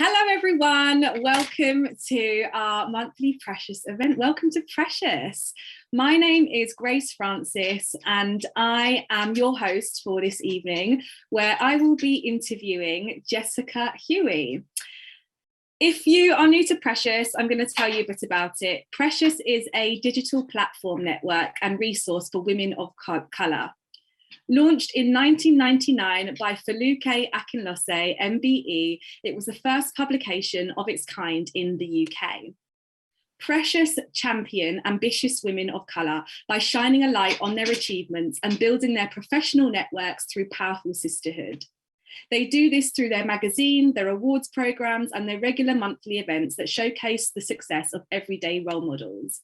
Hello everyone, welcome to our monthly Precious event. Welcome to Precious. My name is Grace Francis and I am your host for this evening, where I will be interviewing Jessica Huie. If you are new to Precious, I'm going to tell you a bit about it. Precious is a digital platform network and resource for women of colour. Launched in 1999 by Huie MBE, it was the first publication of its kind in the UK. Precious champion ambitious women of colour by shining a light on their achievements and building their professional networks through powerful sisterhood. They do this through their magazine, their awards programmes, and their regular monthly events that showcase the success of everyday role models.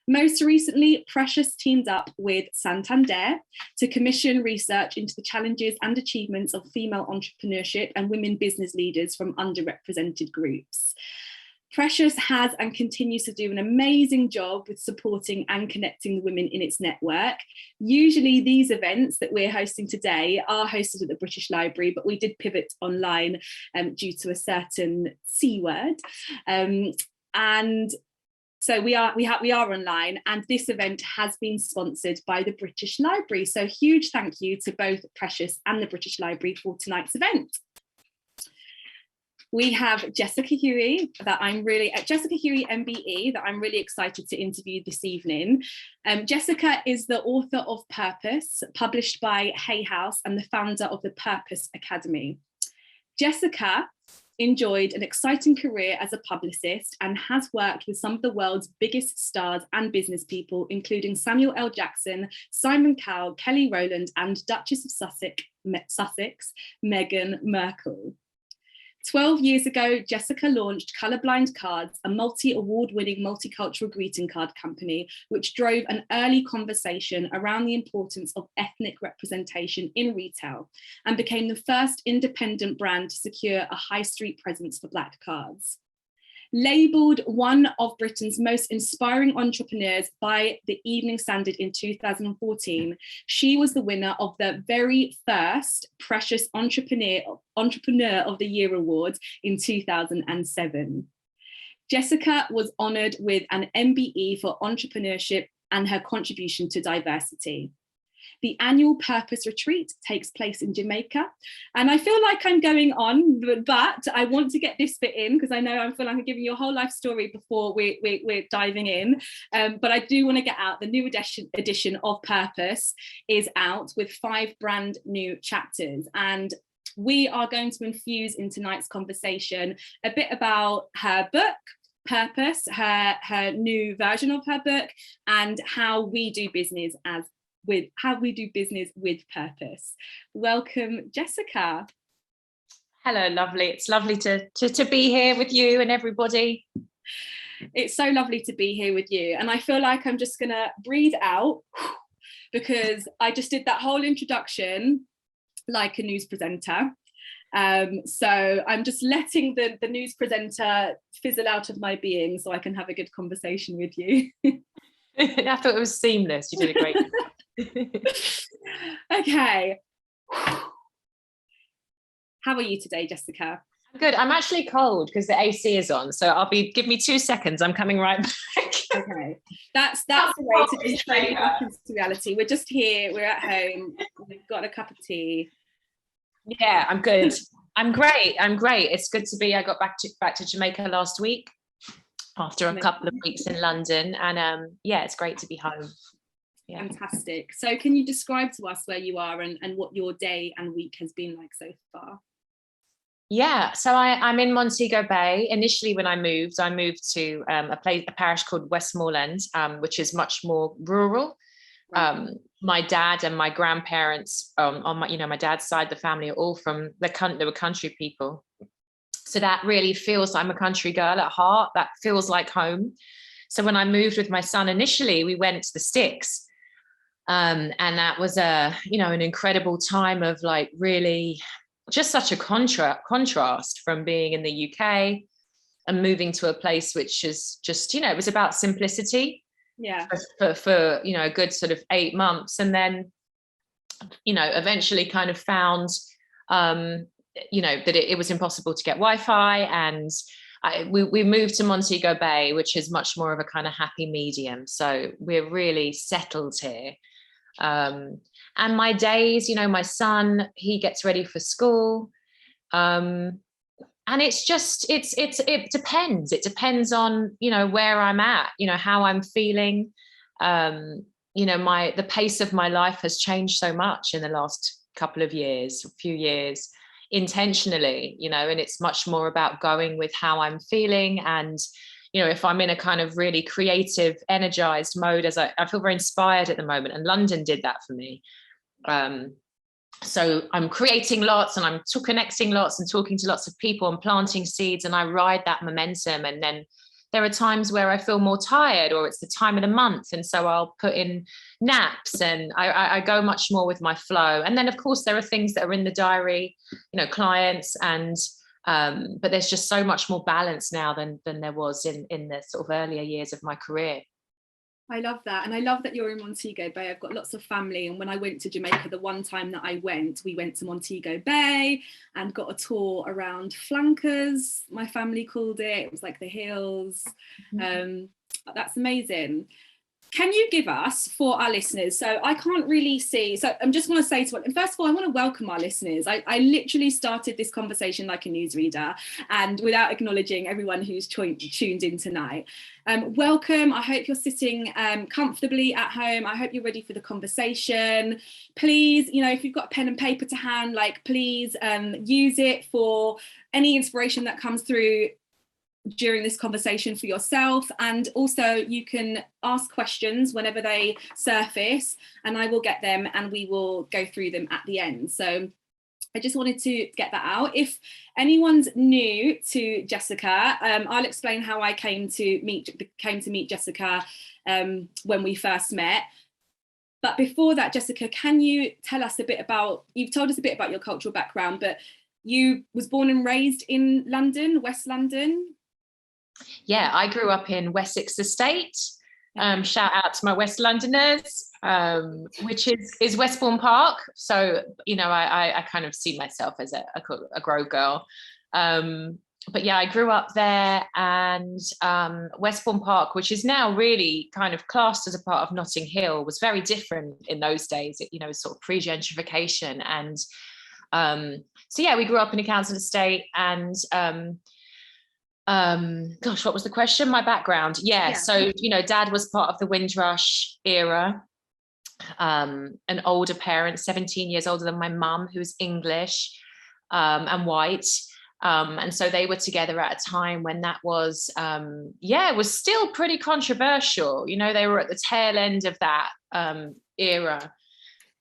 Most recently, Precious teamed up with Santander to commission research into the challenges and achievements of female entrepreneurship and women business leaders from underrepresented groups. Precious has and continues to do an amazing job with supporting and connecting the women in its network. Usually these events that we're hosting today are hosted at the British Library, but we did pivot online due to a certain C word. So we are online, and this event has been sponsored by the British Library. So huge thank you to both Precious and the British Library for tonight's event. We have Jessica Huie MBE that I'm really excited to interview this evening. Jessica is the author of Purpose, published by Hay House, and the founder of the Purpose Academy. Jessica enjoyed an exciting career as a publicist and has worked with some of the world's biggest stars and business people, including Samuel L. Jackson, Simon Cowell, Kelly Rowland, and Duchess of Sussex, Meghan Markle. 12 years ago, Jessica launched Colourblind Cards, a multi-award-winning multicultural greeting card company, which drove an early conversation around the importance of ethnic representation in retail and became the first independent brand to secure a high street presence for Black cards. Labelled one of Britain's most inspiring entrepreneurs by the Evening Standard in 2014, she was the winner of the very first Precious Entrepreneur of the Year Award in 2007. Jessica was honoured with an MBE for entrepreneurship and her contribution to diversity. The annual Purpose Retreat takes place in Jamaica. And I feel like I'm going on, but I want to get this bit in because I know I feel like I'm giving you a whole life story before we're diving in. But I do want to get out the new edition of Purpose is out with 5 brand new chapters. And we are going to infuse in tonight's conversation a bit about her book, Purpose, her new version of her book, and how we do business with purpose. Welcome, Jessica. Hello, lovely. It's lovely to be here with you and everybody. It's so lovely to be here with you. And I feel like I'm just gonna breathe out because I just did that whole introduction like a news presenter. So I'm just letting the news presenter fizzle out of my being so I can have a good conversation with you. I thought it was seamless. You did a great job. Okay. How are you today, Jessica? I'm good. I'm actually cold because the AC is on, so give me 2 seconds. I'm coming right back. Okay, that's the way to introduce back into reality. We're just here. We're at home. We've got a cup of tea. Yeah, I'm good. I'm great. It's good to be. I got back to Jamaica last week after a couple of weeks in London, and yeah, it's great to be home. Yeah. Fantastic. So can you describe to us where you are and what your day and week has been like so far? Yeah, so I'm in Montego Bay. Initially, when I moved to a parish called Westmoreland, which is much more rural. Right. My dad and my grandparents on my dad's side, the family are all from they were country people. So that really feels I'm a country girl at heart. That feels like home. So when I moved with my son, initially we went to the sticks. And that was an incredible time of like really just such a contrast from being in the UK and moving to a place which is just, it was about simplicity. Yeah. For a good sort of 8 months. And then, eventually kind of found you know, that it was impossible to get Wi-Fi, and we moved to Montego Bay, which is much more of a kind of happy medium. So we're really settled here. And my days, you know, my son, he gets ready for school. And it's just, it depends. It depends on, you know, where I'm at, you know, how I'm feeling. You know, the pace of my life has changed so much in the last few years, intentionally, you know, and it's much more about going with how I'm feeling. And, you know, if I'm in a kind of really creative, energized mode, as I feel very inspired at the moment, and London did that for me. So I'm creating lots, and I'm connecting lots and talking to lots of people and planting seeds, and I ride that momentum. And then there are times where I feel more tired, or it's the time of the month, and so I'll put in naps, and I go much more with my flow. And then of course there are things that are in the diary, you know, clients, and but there's just so much more balance now than there was in the sort of earlier years of my career. I love that. And I love that you're in Montego Bay. I've got lots of family. And when I went to Jamaica, the one time that we went to Montego Bay and got a tour around Flankers, my family called it. It was like the hills. That's amazing. Can you give us, for our listeners, so I can't really see, so I'm just going to say to, and first of all, I want to welcome our listeners. I literally started this conversation like a newsreader, and without acknowledging everyone who's tuned in tonight. Welcome. I hope you're sitting comfortably at home. I hope you're ready for the conversation. Please, you know, if you've got a pen and paper to hand, like, please use it for any inspiration that comes through during this conversation for yourself. And also you can ask questions whenever they surface, and I will get them and we will go through them at the end. So I just wanted to get that out. If anyone's new to Jessica, I'll explain how I came to meet Jessica when we first met. But before that, Jessica, can you tell us a bit about, you've told us a bit about your cultural background, but you was born and raised in London, West London? Yeah, I grew up in Wessex Estate. Shout out to my West Londoners, which is Westbourne Park. So, you know, I kind of see myself as a Grove girl. But yeah, I grew up there, and Westbourne Park, which is now really kind of classed as a part of Notting Hill, was very different in those days. It, you know, sort of pre-gentrification. And so yeah, we grew up in a council estate, and gosh, what was the question? My background. Yeah. So, you know, Dad was part of the Windrush era, an older parent, 17 years older than my mum, who's English and white. And so they were together at a time when that was, it was still pretty controversial. You know, they were at the tail end of that era.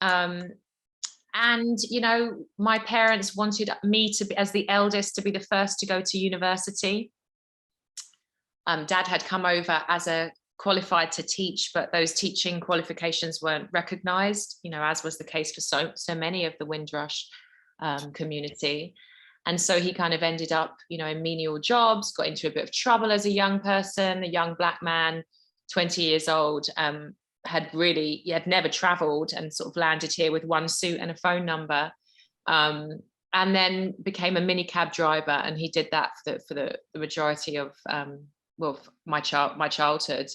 And, you know, my parents wanted me to be, as the eldest, to be the first to go to university. Dad had come over as a qualified to teach, but those teaching qualifications weren't recognised, you know, as was the case for so many of the Windrush community. And so he kind of ended up, you know, in menial jobs, got into a bit of trouble as a young person, a young black man, 20 years old, had never travelled, and sort of landed here with one suit and a phone number, and then became a minicab driver. And he did that for the majority of my childhood.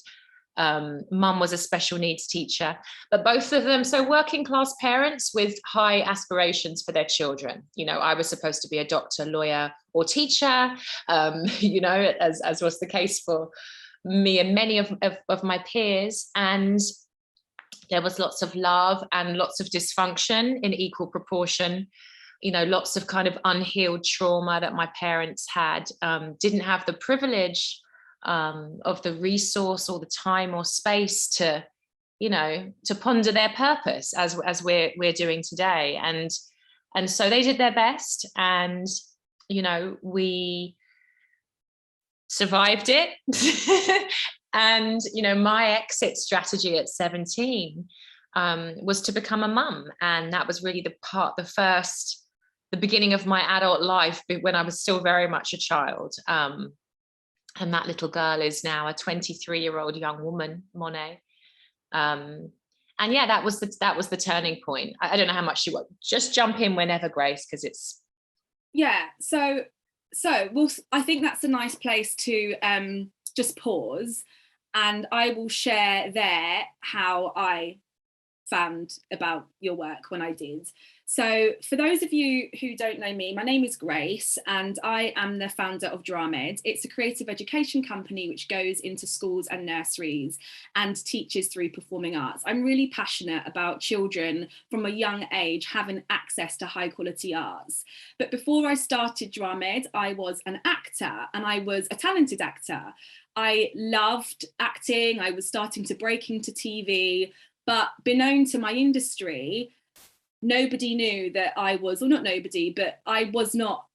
Mum was a special needs teacher, but both of them, so working class parents with high aspirations for their children. You know, I was supposed to be a doctor, lawyer, or teacher, you know, as was the case for me and many of my peers. And there was lots of love and lots of dysfunction in equal proportion. You know, lots of kind of unhealed trauma that my parents had, didn't have the privilege of the resource or the time or space to, you know, to ponder their purpose as we're doing today. And so they did their best, and, you know, we survived it. And, you know, my exit strategy at 17 was to become a mum. And that was really the beginning of my adult life, when I was still very much a child. And that little girl is now a 23-year-old young woman, Monet. And yeah, that was the turning point. I don't know how much you want. Just jump in whenever, Grace, because it's Yeah, so I think that's a nice place to just pause, and I will share there how I found about your work when I did. So for those of you who don't know me, my name is Grace and I am the founder of Dramed. It's a creative education company which goes into schools and nurseries and teaches through performing arts. I'm really passionate about children from a young age having access to high quality arts. But before I started Dramed, I was an actor, and I was a talented actor. I loved acting. I was starting to break into TV, but beknown to my industry, nobody knew that I was, or not nobody, but I was not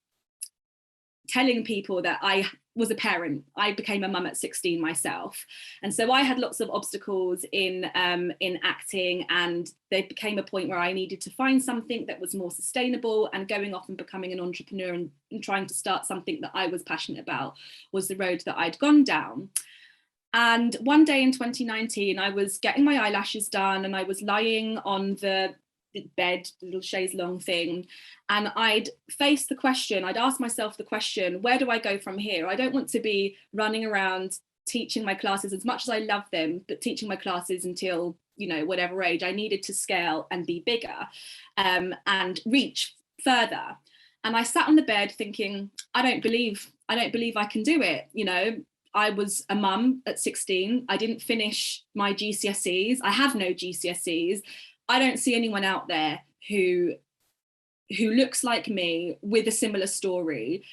telling people that I was a parent. I became a mum at 16 myself. And so I had lots of obstacles in acting, and there became a point where I needed to find something that was more sustainable, and going off and becoming an entrepreneur and trying to start something that I was passionate about was the road that I'd gone down. And one day in 2019, I was getting my eyelashes done and I was lying on the bed, the little chaise longue thing, and I'd faced the question, I'd asked myself the question, where do I go from here? I don't want to be running around teaching my classes, as much as I love them, but teaching my classes until, you know, whatever age. I needed to scale and be bigger and reach further. And I sat on the bed thinking, I don't believe I can do it. You know, I was a mum at 16. I didn't finish my GCSEs. I have no GCSEs. I don't see anyone out there who looks like me with a similar story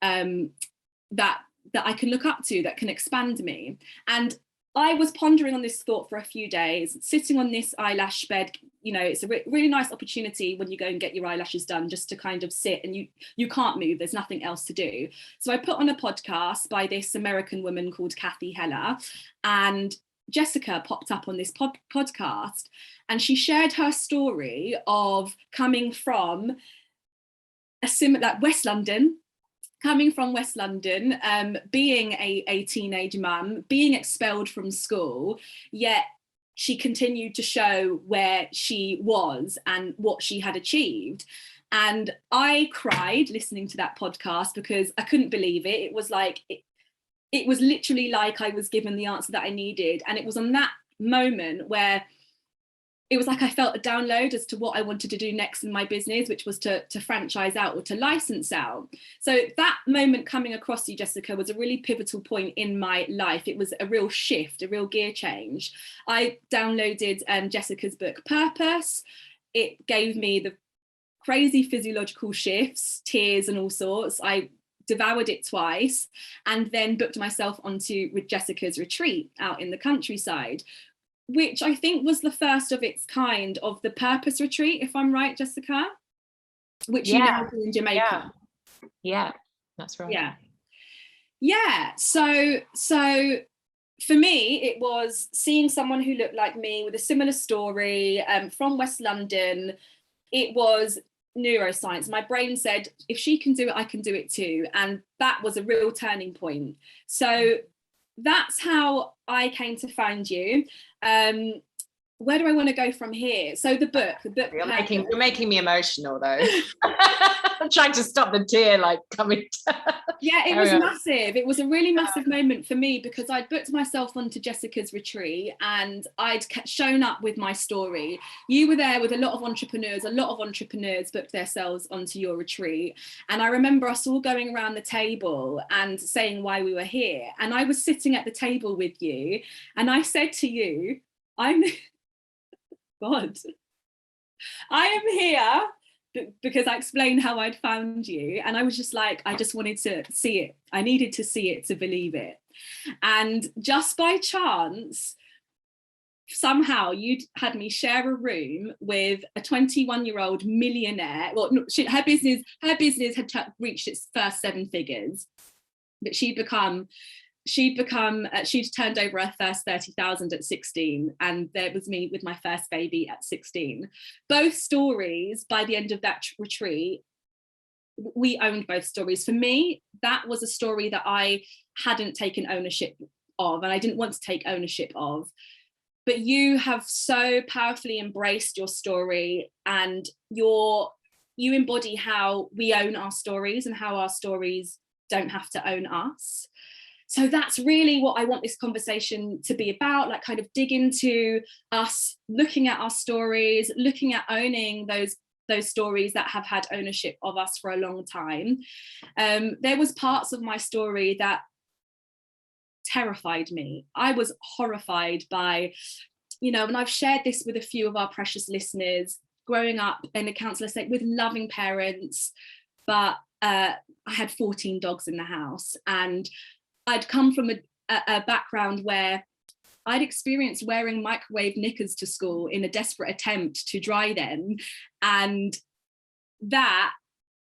that I can look up to, that can expand me. And I was pondering on this thought for a few days, sitting on this eyelash bed. You know, it's a really nice opportunity when you go and get your eyelashes done, just to kind of sit, and you can't move, there's nothing else to do. So I put on a podcast by this American woman called Kathy Heller, and Jessica popped up on this podcast, and she shared her story of coming from West London, being a teenage mum, being expelled from school, yet she continued to show where she was and what she had achieved. And I cried listening to that podcast because I couldn't believe it. It was like, it was literally like I was given the answer that I needed. And it was on that moment where it was like I felt a download as to what I wanted to do next in my business, which was to franchise out or to license out. So that moment coming across you, Jessica, was a really pivotal point in my life. It was a real shift, a real gear change. I downloaded Jessica's book, Purpose. It gave me the crazy physiological shifts, tears and all sorts. I devoured it twice, and then booked myself onto with Jessica's retreat out in the countryside, which I think was the first of its kind of the Purpose retreat, if I'm right, Jessica, which you now do in Jamaica. Yeah, that's right. Yeah. So for me, it was seeing someone who looked like me with a similar story from West London. It was neuroscience. My brain said, if she can do it, I can do it too. And that was a real turning point. So that's how I came to find you. Where do I want to go from here? So the book. You're making me emotional though. I'm trying to stop the tear like coming down. Yeah, it was massive. It was a really massive moment for me because I'd booked myself onto Jessica's retreat and I'd shown up with my story. You were there with a lot of entrepreneurs. A lot of entrepreneurs booked themselves onto your retreat. And I remember us all going around the table and saying why we were here. And I was sitting at the table with you and I said to you, I am here because I explained how I'd found you. And I was just like, I just wanted to see it. I needed to see it to believe it. And just by chance, somehow you'd had me share a room with a 21-year-old millionaire. Well, her business had reached its first 7 figures, but she'd turned over her first 30,000 at 16, and there was me with my first baby at 16. Both stories, by the end of that retreat, we owned both stories. For me, that was a story that I hadn't taken ownership of, and I didn't want to take ownership of. But you have so powerfully embraced your story, and your you embody how we own our stories and how our stories don't have to own us. So that's really what I want this conversation to be about, like kind of dig into us, looking at our stories, looking at owning those stories that have had ownership of us for a long time. There was parts of my story that terrified me. I was horrified by, and I've shared this with a few of our precious listeners, growing up in a council estate with loving parents, but I had 14 dogs in the house, and I'd come from a background where I'd experienced wearing microwave knickers to school in a desperate attempt to dry them. And that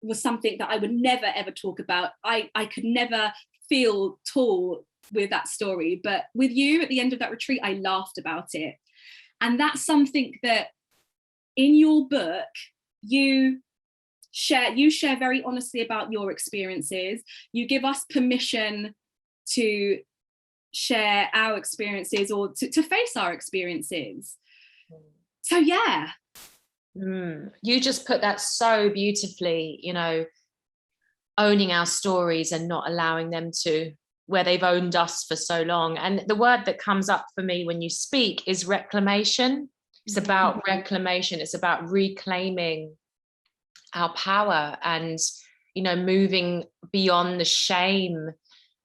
was something that I would never, ever talk about. I could never feel tall with that story. But with you at the end of that retreat, I laughed about it. And that's something that in your book, you share very honestly about your experiences. You give us permission to share our experiences, or to face our experiences. So yeah. You just put that so beautifully, owning our stories and not allowing them to, where they've owned us for so long. And the word that comes up for me when you speak is reclamation. It's about reclamation. It's about reclaiming our power and, moving beyond the shame.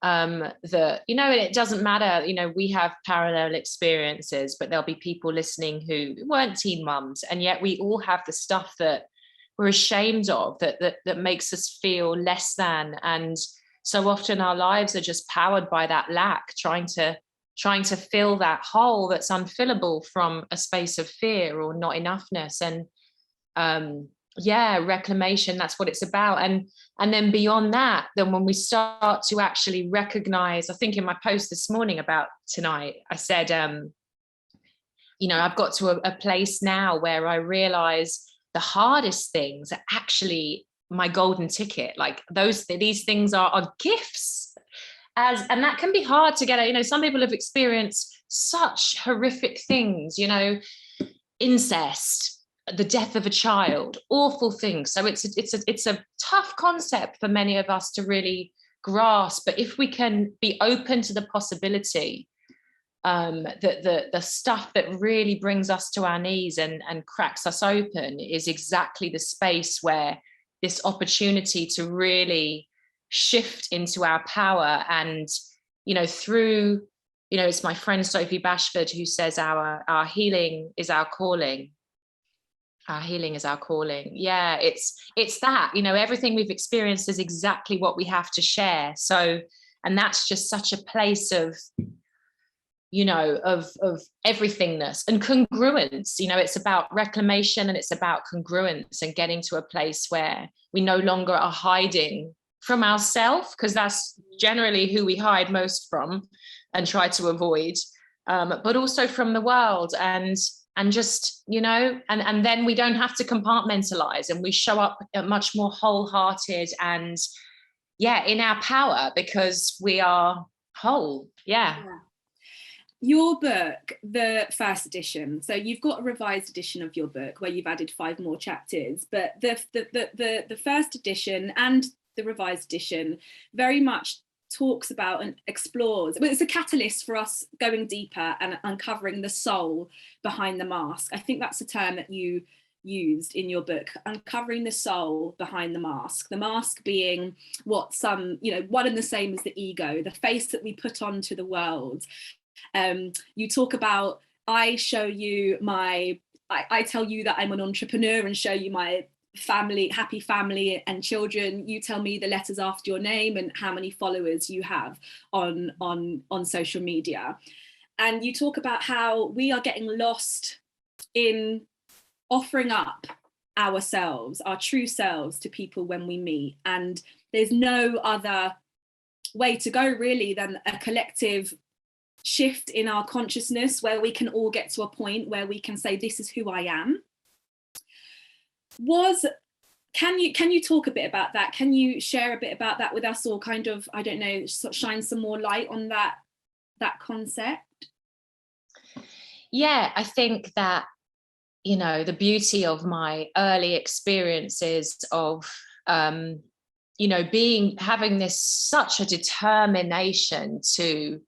That, and it doesn't matter, we have parallel experiences, but there'll be people listening who weren't teen mums, and yet we all have the stuff that we're ashamed of, that makes us feel less than. And so often our lives are just powered by that lack, trying to fill that hole that's unfillable from a space of fear or not enoughness. And reclamation, that's what it's about. And then beyond that, then when we start to actually recognize, I think in my post this morning about tonight, I said, I've got to a place now where I realize the hardest things are actually my golden ticket. Like these things are gifts, and that can be hard to get. Some people have experienced such horrific things, incest, the death of a child, awful things. So it's a tough concept for many of us to really grasp. But if we can be open to the possibility that the stuff that really brings us to our knees and cracks us open is exactly the space where this opportunity to really shift into our power. And through, it's my friend Sophie Bashford who says our healing is our calling. Our healing is our calling. Yeah, it's that, everything we've experienced is exactly what we have to share. So, and that's just such a place of, of everythingness and congruence. It's about reclamation, and it's about congruence, and getting to a place where we no longer are hiding from ourselves, because that's generally who we hide most from and try to avoid, but also from the world. And just, and then we don't have to compartmentalize, and we show up much more wholehearted and, in our power, because we are whole. Yeah. Your book, the first edition, so you've got a revised edition of your book where you've added 5 more chapters, but the first edition and the revised edition very much talks about and explores, but it's a catalyst for us going deeper and uncovering the soul behind the mask. I think that's a term that you used in your book, uncovering the soul behind the mask being what some, one and the same as the ego, the face that we put onto the world. You talk about, I tell you that I'm an entrepreneur and show you my family, happy family and children. You tell me the letters after your name and how many followers you have on social media. And you talk about how we are getting lost in offering up ourselves, our true selves, to people when we meet. And there's no other way to go really than a collective shift in our consciousness where we can all get to a point where we can say, this is who I am. Can you talk a bit about that? Can you share a bit about that with us, or kind of, I don't know, shine some more light on that concept? Yeah, I think that, you know, the beauty of my early experiences of, you know, having this such a determination to,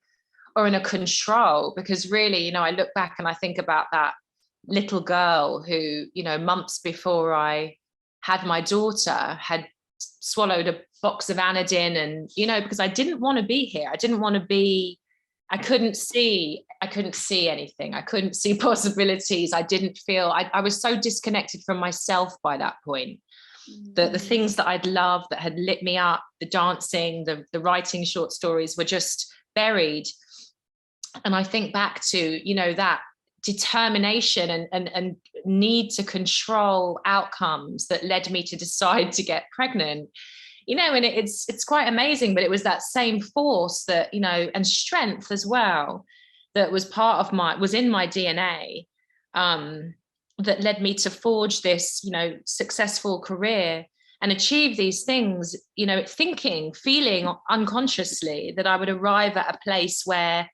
or in a control, because really, you know, I look back and I think about that little girl who, you know, months before I had my daughter, had swallowed a box of Anadin, and, you know, because I didn't want to be here. I didn't want to be, I couldn't see anything. I couldn't see possibilities. I didn't feel, I was so disconnected from myself by that point. The things that I'd loved, that had lit me up, the dancing, the writing short stories, were just buried. And I think back to, you know, that determination and need to control outcomes that led me to decide to get pregnant, you know, and it's quite amazing. But it was that same force that, you know, and strength as well, that was was in my DNA, that led me to forge this, you know, successful career and achieve these things, you know, feeling unconsciously that I would arrive at a place where,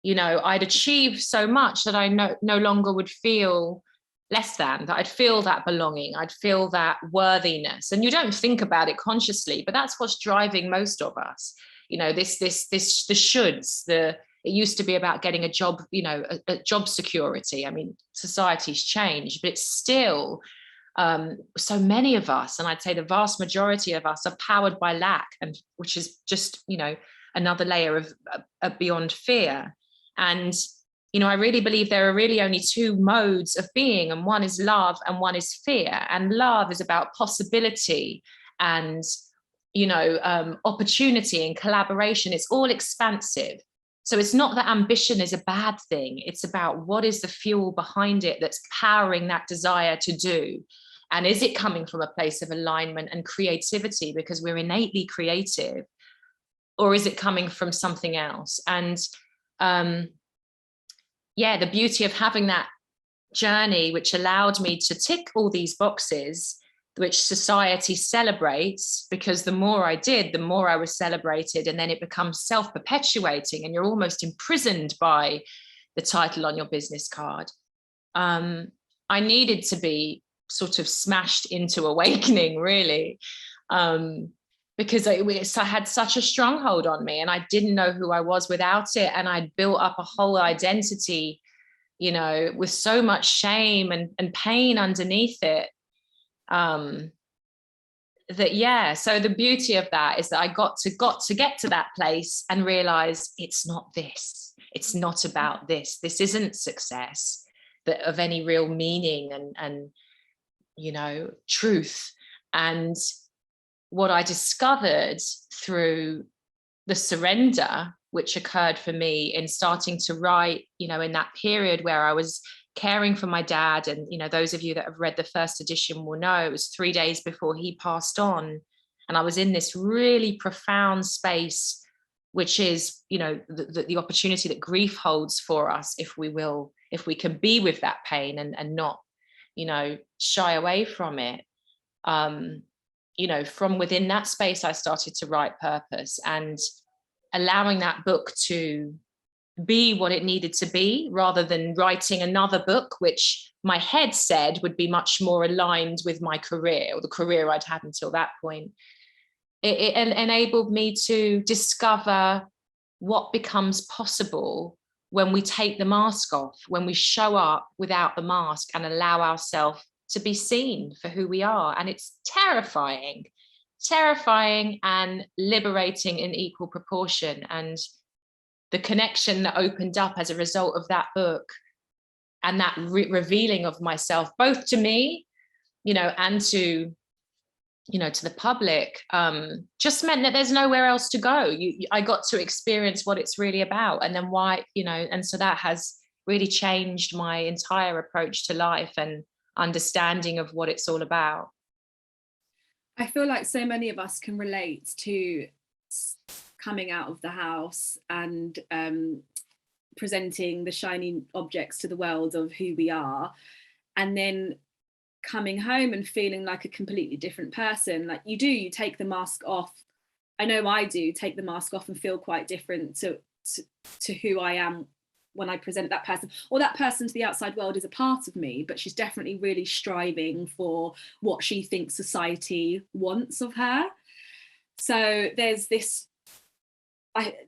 you know, I'd achieved so much that I no longer would feel less than, that I'd feel that belonging, I'd feel that worthiness. And you don't think about it consciously, but that's what's driving most of us. You know, the shoulds, it used to be about getting a job, you know, a job security. I mean, society's changed, but it's still, so many of us, and I'd say the vast majority of us, are powered by lack, and which is just, you know, another layer of beyond fear. And, you know, I really believe there are really only two modes of being, and one is love and one is fear. And love is about possibility and, you know, opportunity and collaboration. It's all expansive. So it's not that ambition is a bad thing. It's about what is the fuel behind it that's powering that desire to do. And is it coming from a place of alignment and creativity because we're innately creative? Or is it coming from something else? And yeah, the beauty of having that journey, which allowed me to tick all these boxes, which society celebrates, because the more I did, the more I was celebrated. And then it becomes self-perpetuating, and you're almost imprisoned by the title on your business card. I needed to be sort of smashed into awakening, really. Because I had such a stronghold on me, and I didn't know who I was without it. And I'd built up a whole identity, you know, with so much shame and pain underneath it. That, yeah, so the beauty of that is that I got to get to that place and realize it's not this. It's not about this. This isn't success that of any real meaning and you know, truth. And what I discovered through the surrender, which occurred for me in starting to write, you know, in that period where I was caring for my dad. And, you know, those of you that have read the first edition will know it was 3 days before he passed on. And I was in this really profound space, which is, you know, the opportunity that grief holds for us, if we can be with that pain and not, you know, shy away from it. You know, from within that space, I started to write Purpose, and allowing that book to be what it needed to be, rather than writing another book, which my head said would be much more aligned with my career, or the career I'd had until that point. It enabled me to discover what becomes possible when we take the mask off, when we show up without the mask and allow ourselves to be seen for who we are. And it's terrifying and liberating in equal proportion. And the connection that opened up as a result of that book and that revealing of myself, both to me, you know, and to, you know, to the public, just meant that there's nowhere else to go. I got to experience what it's really about, and then why, you know, and so that has really changed my entire approach to life and understanding of what it's all about. I feel like so many of us can relate to coming out of the house and presenting the shiny objects to the world of who we are, and then coming home and feeling like a completely different person. Like you take the mask off. I know I do take the mask off and feel quite different to who I am when I present that person, or that person to the outside world is a part of me, but she's definitely really striving for what she thinks society wants of her. So there's this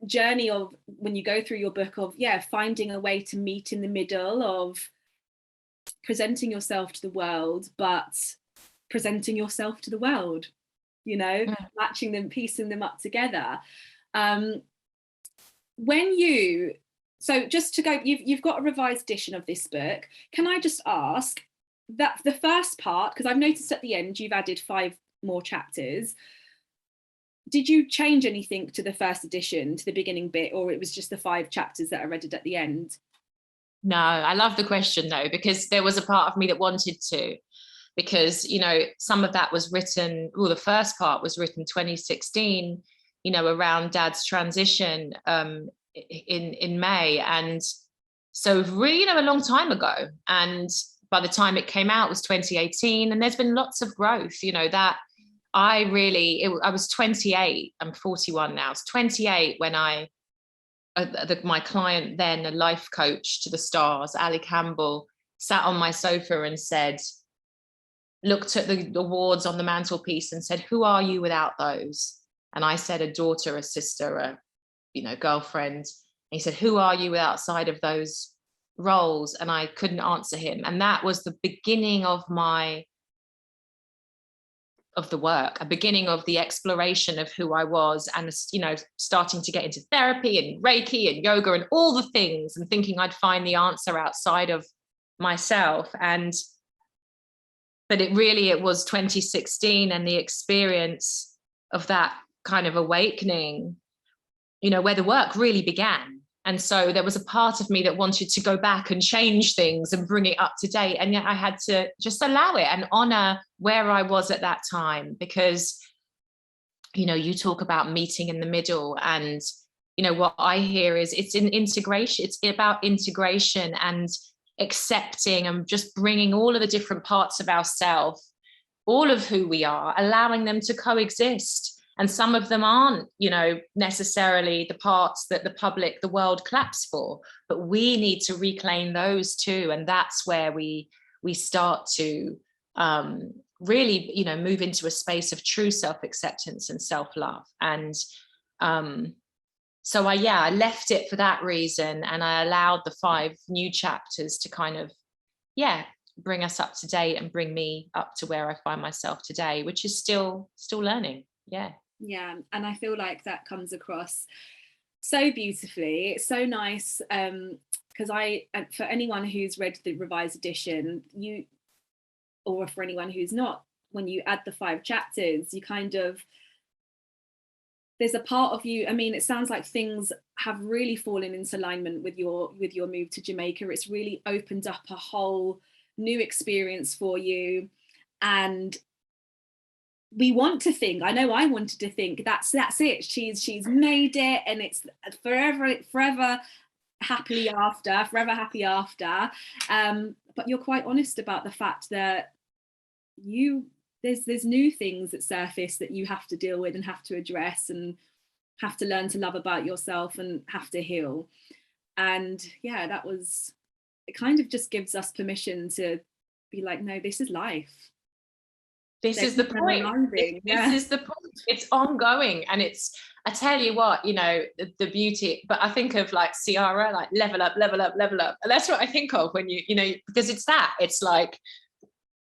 journey of, when you go through your book, of finding a way to meet in the middle of presenting yourself to the world, but presenting yourself to the world, you know, matching them, piecing them up together. So just to go, you've got a revised edition of this book. Can I just ask that the first part, because I've noticed at the end you've added 5 more chapters, did you change anything to the first edition, to the beginning bit, or it was just the 5 chapters that are added at the end? No, I love the question though, because there was a part of me that wanted to, because, you know, some of that was written, well, the first part was written 2016, you know, around Dad's transition in May. And so really, you know, a long time ago. And by the time it came out, it was 2018. And there's been lots of growth, you know, that I was 28, I'm 41 now. It's 28 when my client then, a life coach to the stars, Ali Campbell, sat on my sofa and said, looked at the awards on the mantelpiece and said, who are you without those? And I said, a daughter, a sister, a, you know, girlfriend. And he said, who are you outside of those roles? And I couldn't answer him. And that was the beginning of the work, a beginning of the exploration of who I was, and, you know, starting to get into therapy and Reiki and yoga and all the things, and thinking I'd find the answer outside of myself. But it was 2016 and the experience of that kind of awakening, you know, where the work really began. And so there was a part of me that wanted to go back and change things and bring it up to date. And yet I had to just allow it and honor where I was at that time, because, you know, you talk about meeting in the middle, and, you know, what I hear is it's about integration and accepting and just bringing all of the different parts of ourselves, all of who we are, allowing them to coexist. And some of them aren't, you know, necessarily the parts that the world claps for, but we need to reclaim those too. And that's where we start to really, you know, move into a space of true self-acceptance and self-love. And so I left it for that reason. And I allowed the 5 new chapters to kind of, bring us up to date and bring me up to where I find myself today, which is still learning. Yeah, and I feel like that comes across so beautifully. It's so nice, because for anyone who's read the revised edition, or for anyone who's not, when you add the 5 chapters, you kind of, there's a part of you, I mean, it sounds like things have really fallen into alignment with your move to Jamaica. It's really opened up a whole new experience for you. And we want to think, I know I wanted to think, that's it, she's made it, and it's forever happy after. But you're quite honest about the fact that there's new things that surface that you have to deal with and have to address and have to learn to love about yourself and have to heal. And it kind of just gives us permission to be like, no, this is life. This is the point. This is the point. It's ongoing. And I tell you what, you know, the beauty, but I think of like Ciara, like level up. And that's what I think of when you know, because it's like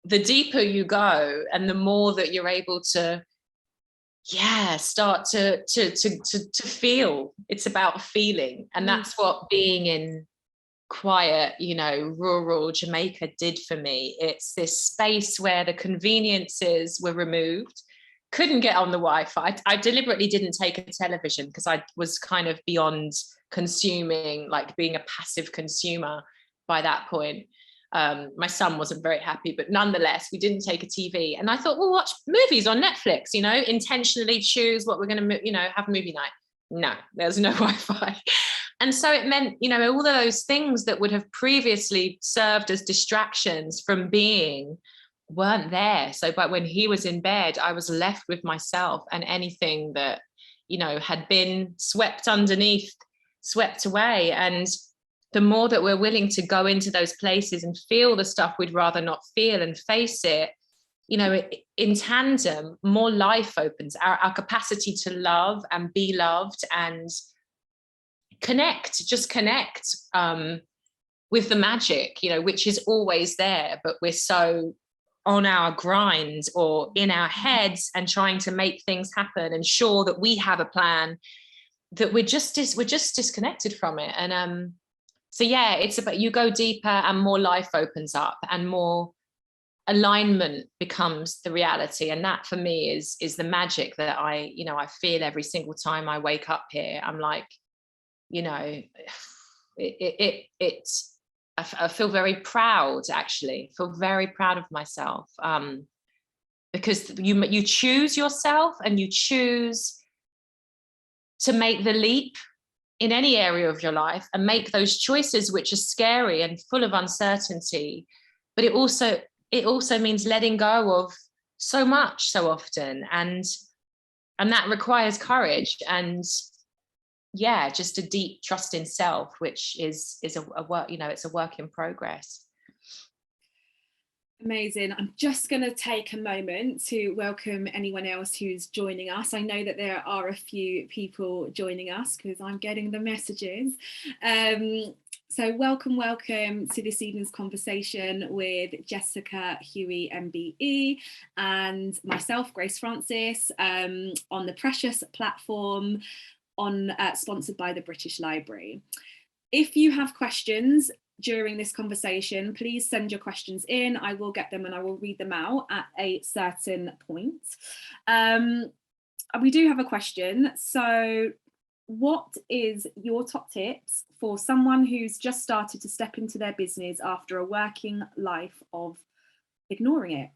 the deeper you go and the more that you're able to, start to feel. It's about feeling. And that's what being in quiet, you know, rural Jamaica did for me. It's this space where the conveniences were removed, couldn't get on the Wi-Fi. I deliberately didn't take a television because I was kind of beyond consuming, like being a passive consumer by that point. My son wasn't very happy, but nonetheless, we didn't take a TV. And I thought, we'll watch movies on Netflix, you know, intentionally choose what we're going to, you know, have movie night. No, there's no Wi-Fi. And so it meant, you know, all of those things that would have previously served as distractions from being weren't there. So, but when he was in bed, I was left with myself, and anything that, you know, had been swept underneath, swept away. And the more that we're willing to go into those places and feel the stuff we'd rather not feel and face it, you know, in tandem, more life opens. Our capacity to love and be loved and connect with the magic, you know, which is always there, but we're so on our grind or in our heads and trying to make things happen and sure that we have a plan, that we're just disconnected from it. And so yeah, it's about, you go deeper and more life opens up and more alignment becomes the reality. And that for me is the magic that I feel every single time I wake up here. I'm like, you know, I feel very proud, actually. I feel very proud of myself, because you choose yourself and you choose to make the leap in any area of your life and make those choices which are scary and full of uncertainty. But it also means letting go of so much so often, and that requires courage and yeah, just a deep trust in self, which is a work, you know, it's a work in progress. Amazing. I'm just going to take a moment to welcome anyone else who's joining us. I know that there are a few people joining us because I'm getting the messages. So welcome to this evening's conversation with Jessica Huie MBE and myself, Grace Francis, on the Precious platform, sponsored by the British Library. If you have questions during this conversation, please send your questions in. I will get them and I will read them out at a certain point. We do have a question. So what is your top tips for someone who's just started to step into their business after a working life of ignoring it?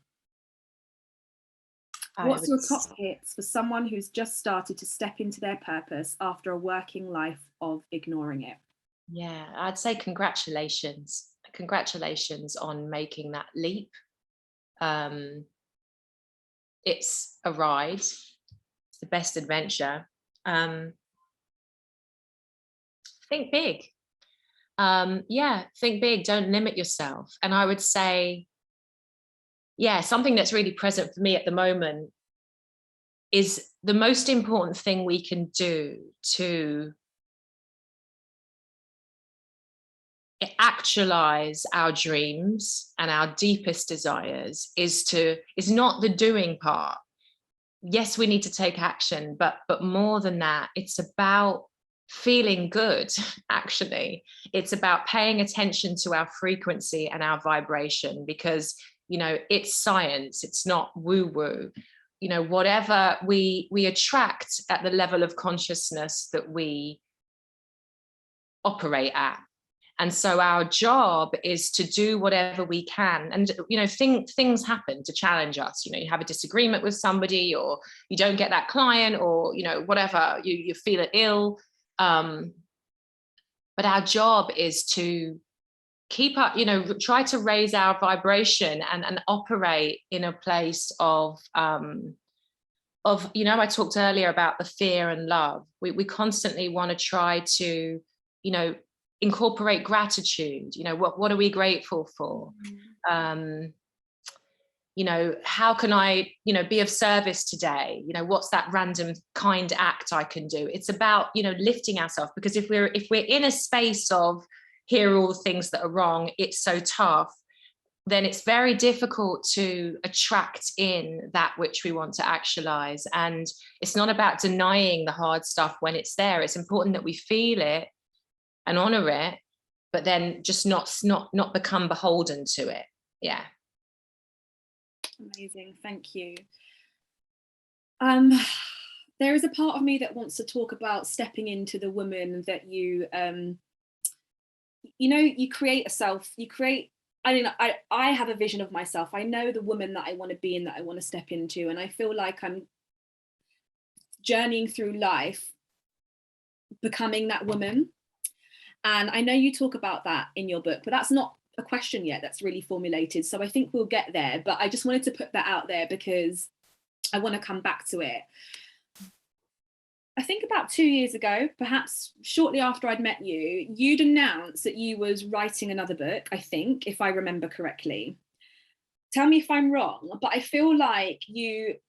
What's your top tips for someone who's just started to step into their purpose after a working life of ignoring it? Yeah, I'd say congratulations on making that leap. It's a ride. It's the best adventure. Think big. Think big. Don't limit yourself. And I would say, yeah, something that's really present for me at the moment is the most important thing we can do to actualize our dreams and our deepest desires is not the doing part. Yes, we need to take action, but more than that, it's about feeling good. Actually, it's about paying attention to our frequency and our vibration, because you know, it's science, it's not woo woo. You know, whatever we attract at the level of consciousness that we operate at. And so our job is to do whatever we can. And, you know, things happen to challenge us. You know, you have a disagreement with somebody, or you don't get that client, or, you know, whatever, you feel ill. But our job is to keep up, you know, try to raise our vibration and operate in a place of, you know, I talked earlier about the fear and love. We constantly want to try to, you know, incorporate gratitude. You know, what are we grateful for? You know, how can I, you know, be of service today? You know, what's that random kind act I can do? It's about, you know, lifting ourselves, because if we're in a space of here are all the things that are wrong, it's so tough, then it's very difficult to attract in that which we want to actualize. And it's not about denying the hard stuff when it's there. It's important that we feel it and honor it, but then just not become beholden to it. Yeah. Amazing, thank you. There is a part of me that wants to talk about stepping into the woman that you know, you create a self, I have a vision of myself. I know the woman that I want to be and that I want to step into, and I feel like I'm journeying through life becoming that woman. And I know you talk about that in your book, but that's not a question yet that's really formulated. So I think we'll get there, but I just wanted to put that out there because I want to come back to it. I think about 2 years ago, perhaps shortly after I'd met you, you'd announced that you was writing another book, I think, if I remember correctly. Tell me if I'm wrong, but I feel like you'd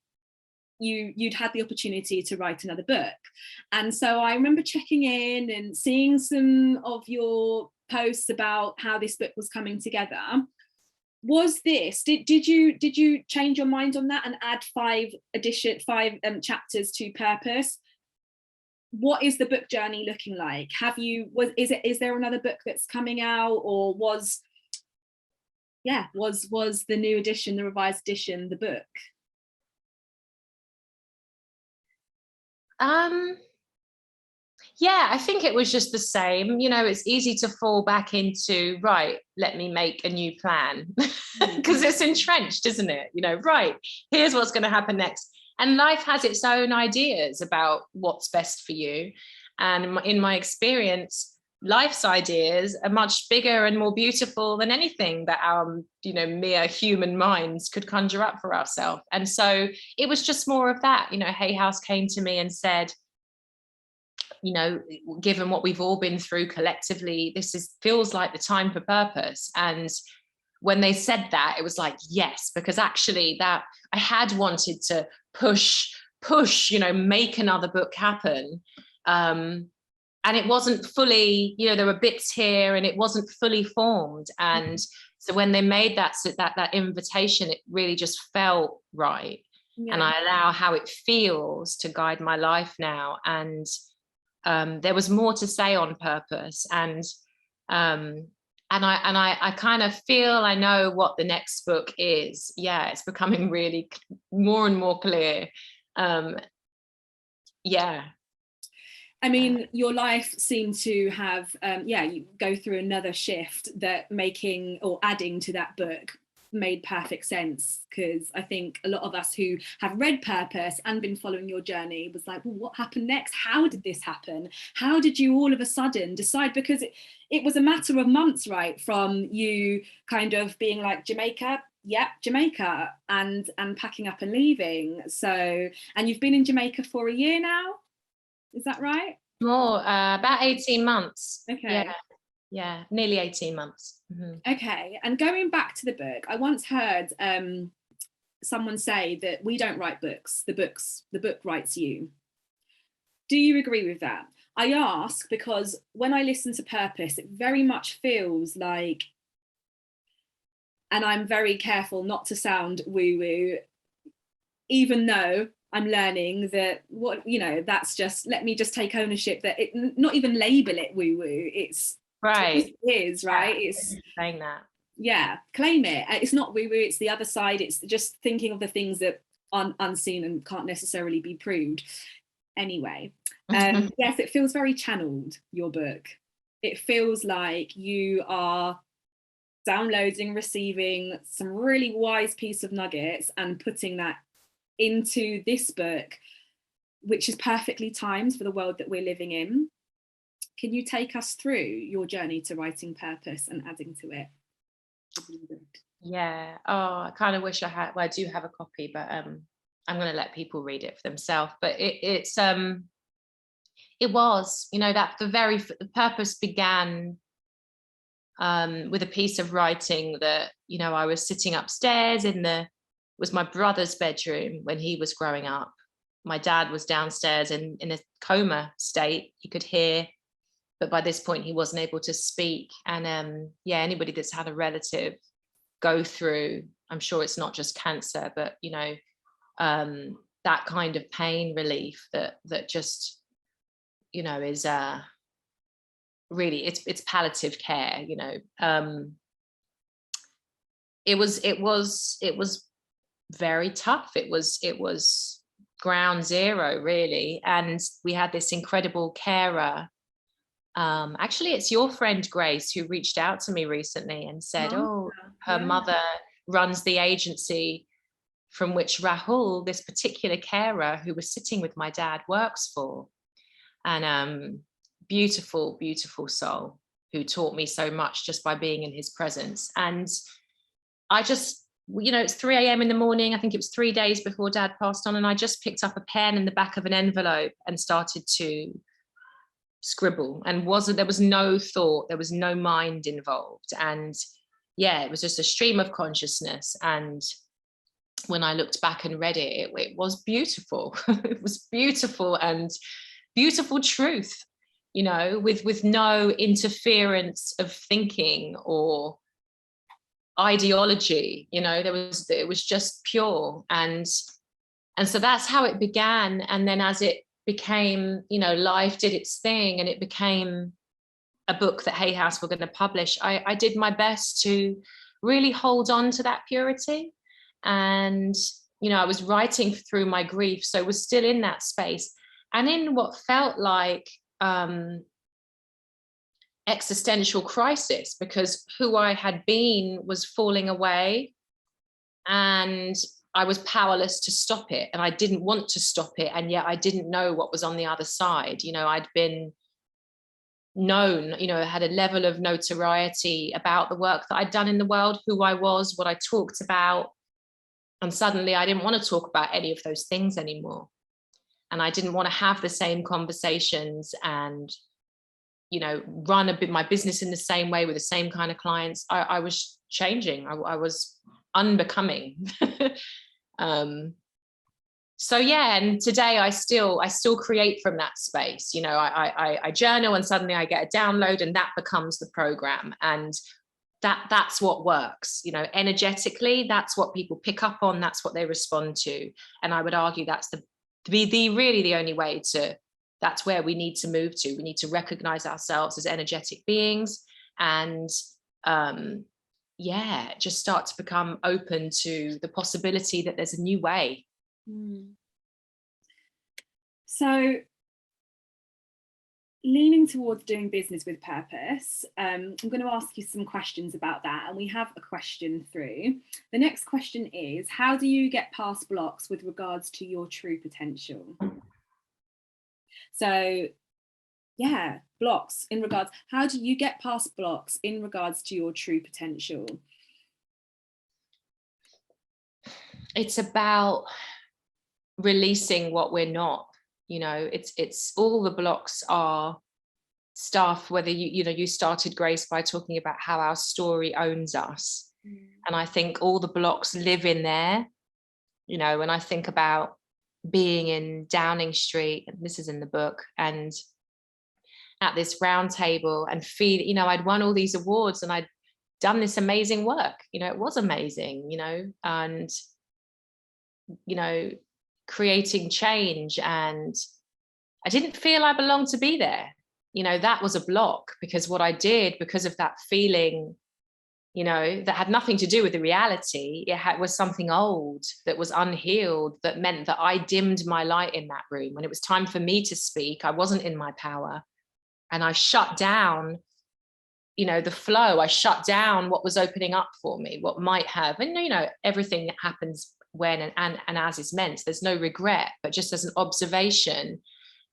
had the opportunity to write another book. And so I remember checking in and seeing some of your posts about how this book was coming together. Was this, did you change your mind on that and add five chapters to Purpose? What is the book journey looking like? Is there another book that's coming out, or was the new edition, the revised edition, the book? Yeah, I think it was just the same. You know, it's easy to fall back into, right, let me make a new plan, because it's entrenched, isn't it? You know, right, here's what's going to happen next. And life has its own ideas about what's best for you. And in my experience, life's ideas are much bigger and more beautiful than anything that our, mere human minds could conjure up for ourselves. And so it was just more of that. Hay House came to me and said, given what we've all been through collectively, feels like the time for purpose. And when they said that, it was like, yes, because actually that I had wanted to push, make another book happen. And it wasn't fully, there were bits here and it wasn't fully formed. And so when they made that invitation, it really just felt right. Yeah. And I allow how it feels to guide my life now. And there was more to say on Purpose. And I kind of feel I know what the next book is. Yeah, it's becoming really more and more clear. Yeah. I mean, your life seemed to have, you go through another shift that making or adding to that book made perfect sense, because I think a lot of us who have read Purpose and been following your journey was like, well, what happened next? How did this happen? How did you all of a sudden decide? Because it was a matter of months, right, from you kind of being like, Jamaica, and packing up and leaving. So, and you've been in Jamaica for a year now, is that right? More, about 18 months. Okay. Yeah, nearly 18 months. Mm-hmm. Okay, and going back to the book, I once heard someone say that we don't write books, the book writes you. Do you agree with that? I ask because when I listen to Purpose, it very much feels like, and I'm very careful not to sound woo-woo, even though I'm learning that that's just, let me just take ownership, that it, not even label it woo-woo, it's right. It is, right? Yeah, it's saying that. Yeah, claim it. It's not woo-woo, it's the other side. It's just thinking of the things that are unseen and can't necessarily be proved. Anyway, yes, it feels very channeled, your book. It feels like you are downloading, receiving some really wise piece of nuggets and putting that into this book, which is perfectly timed for the world that we're living in. Can you take us through your journey to writing Purpose and adding to it? Yeah. Oh, I kind of wish I had. Well, I do have a copy, but I'm going to let people read it for themselves. But it was, that the Purpose began with a piece of writing that, I was sitting upstairs was my brother's bedroom when he was growing up. My dad was downstairs in a coma state. You could hear, but by this point he wasn't able to speak. And anybody that's had a relative go through, I'm sure it's not just cancer, but that kind of pain relief that just is really, it's palliative care. It was very tough. It was ground zero, really. And we had this incredible carer. Actually, it's your friend Grace who reached out to me recently and said, her mother runs the agency from which Rahul, this particular carer who was sitting with my dad, works for. And beautiful, beautiful soul who taught me so much just by being in his presence. And I just you know, it's 3 a.m. in the morning. I think it was 3 days before Dad passed on. And I just picked up a pen in the back of an envelope and started to scribble, and there was no thought, there was no mind involved. And yeah, it was just a stream of consciousness. And when I looked back and read it, it was beautiful. It was beautiful, and beautiful truth, you know, with no interference of thinking or ideology, you know. It was just pure. And so that's how it began. And then as it became, you know, life did its thing, and it became a book that Hay House were going to publish, I did my best to really hold on to that purity. And, you know, I was writing through my grief, so I was still in that space, and in what felt like existential crisis, because who I had been was falling away, and I was powerless to stop it, and I didn't want to stop it, and yet I didn't know what was on the other side. You know, I'd been known, you know, had a level of notoriety about the work that I'd done in the world, who I was, what I talked about, and suddenly I didn't want to talk about any of those things anymore. And I didn't want to have the same conversations and, you know, run a bit my business in the same way with the same kind of clients. I was changing. I was unbecoming. So yeah, and today I still create from that space. You know, I journal, and suddenly I get a download, and that becomes the program. And that's what works, you know, energetically. That's what people pick up on. That's what they respond to. And I would argue that's really the only way to. That's where we need to move to. We need to recognize ourselves as energetic beings, and yeah, just start to become open to the possibility that there's a new way. So leaning towards doing business with purpose, I'm going to ask you some questions about that, and we have a question through. The next question is, how do you get past blocks with regards to your true potential? So yeah, blocks in regards, how do you get past blocks in regards to your true potential? It's about releasing what we're not. You know, it's all the blocks are stuff, whether you started, Grace, by talking about how our story owns us. And I think all the blocks live in there. You know, when I think about being in Downing Street, and this is in the book, and at this round table, and feel, you know, I'd won all these awards and I'd done this amazing work. You know, it was amazing, you know, and, you know, creating change, and I didn't feel I belonged to be there. You know, that was a block, because what I did, because of that feeling, you know, that had nothing to do with the reality, was something old that was unhealed, that meant that I dimmed my light in that room. When it was time for me to speak, I wasn't in my power, and I shut down, you know, the flow. I shut down what was opening up for me, what might have, and, you know, everything that happens when and as is meant. There's no regret, but just as an observation,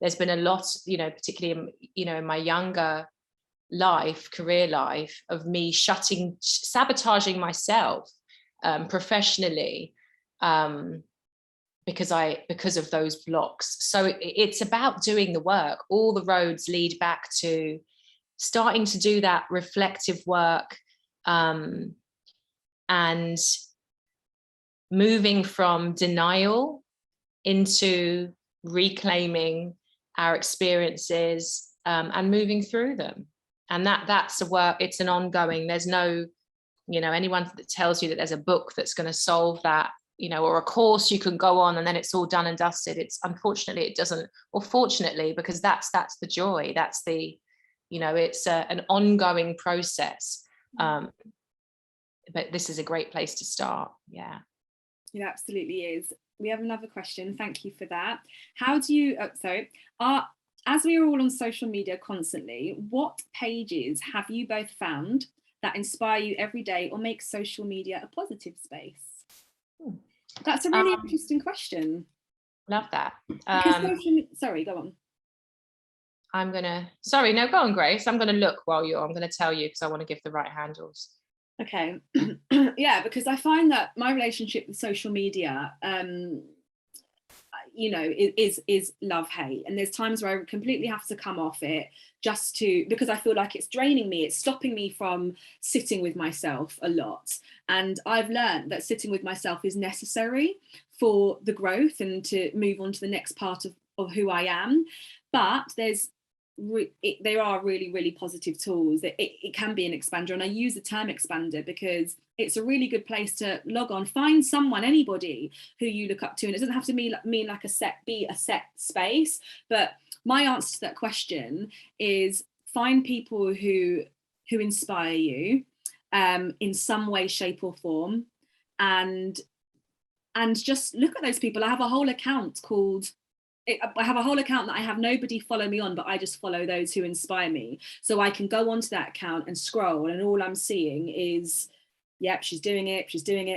there's been a lot, you know, particularly, you know, in my younger life, career life, of me sabotaging myself professionally, because of those blocks. So it's about doing the work. All the roads lead back to starting to do that reflective work, and moving from denial into reclaiming our experiences, and moving through them. And that's a work. It's an ongoing. There's no, you know, anyone that tells you that there's a book that's going to solve that, you know, or a course you can go on and then it's all done and dusted. It's, unfortunately, it doesn't, or fortunately, because that's the joy. That's the, you know, it's an ongoing process. But this is a great place to start. Yeah. It absolutely is. We have another question. Thank you for that. How do you, as we are all on social media constantly, what pages have you both found that inspire you every day or make social media a positive space? That's a really interesting question. Love that. Sorry, go on. Go on, Grace. I'm going to look while I'm going to tell you, because I want to give the right handles. Okay. Yeah, because I find that my relationship with social media, you know, is love hate, and there's times where I completely have to come off it just to, because I feel like it's draining me, it's stopping me from sitting with myself a lot. And I've learned that sitting with myself is necessary for the growth and to move on to the next part of who I am. But there are really positive tools. It can be an expander, and I use the term expander because it's a really good place to log on, find someone, anybody who you look up to, and it doesn't have to mean like be a set space. But my answer to that question is find people who inspire you in some way, shape or form, and just look at those people. I have a whole account that I have nobody follow me on, but I just follow those who inspire me. So I can go onto that account and scroll, and all I'm seeing is, yep, she's doing it.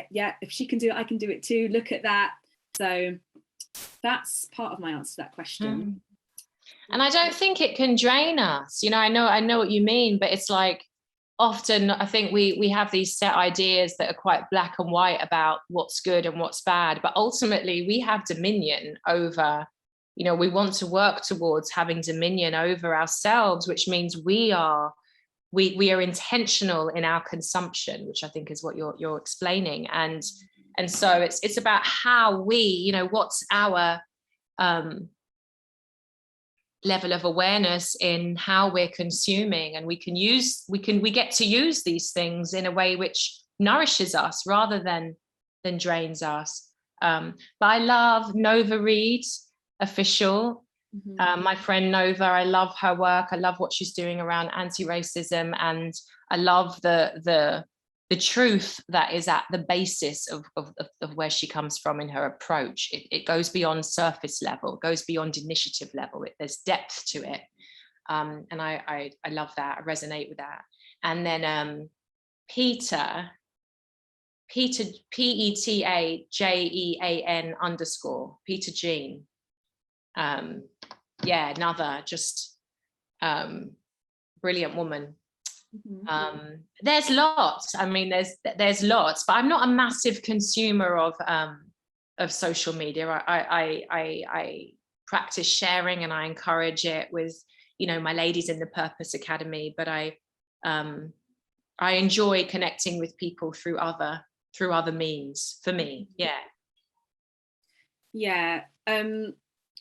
Yeah, if she can do it, I can do it too. Look at that. So that's part of my answer to that question. And I don't think it can drain us. You know, I know what you mean, but it's like, often I think we have these set ideas that are quite black and white about what's good and what's bad, but ultimately we have dominion over, you know, we want to work towards having dominion over ourselves, which means we are intentional in our consumption, which I think is what you're explaining. And so it's about how we, you know, what's our level of awareness in how we're consuming, and we get to use these things in a way which nourishes us rather than drains us. But I love Nova Reid Official. My friend Nova, I love her work. I love what she's doing around anti-racism, and I love the truth that is at the basis of where she comes from in her approach. It goes beyond surface level, goes beyond initiative level. There's depth to it, and I love that. I resonate with that. And then Peter PETAJEAN _ Peter Jean. Yeah, another just brilliant woman. There's lots. I mean, there's lots, but I'm not a massive consumer of social media. I practice sharing, and I encourage it with, you know, my ladies in the Purpose Academy. But I enjoy connecting with people through other means. For me, yeah.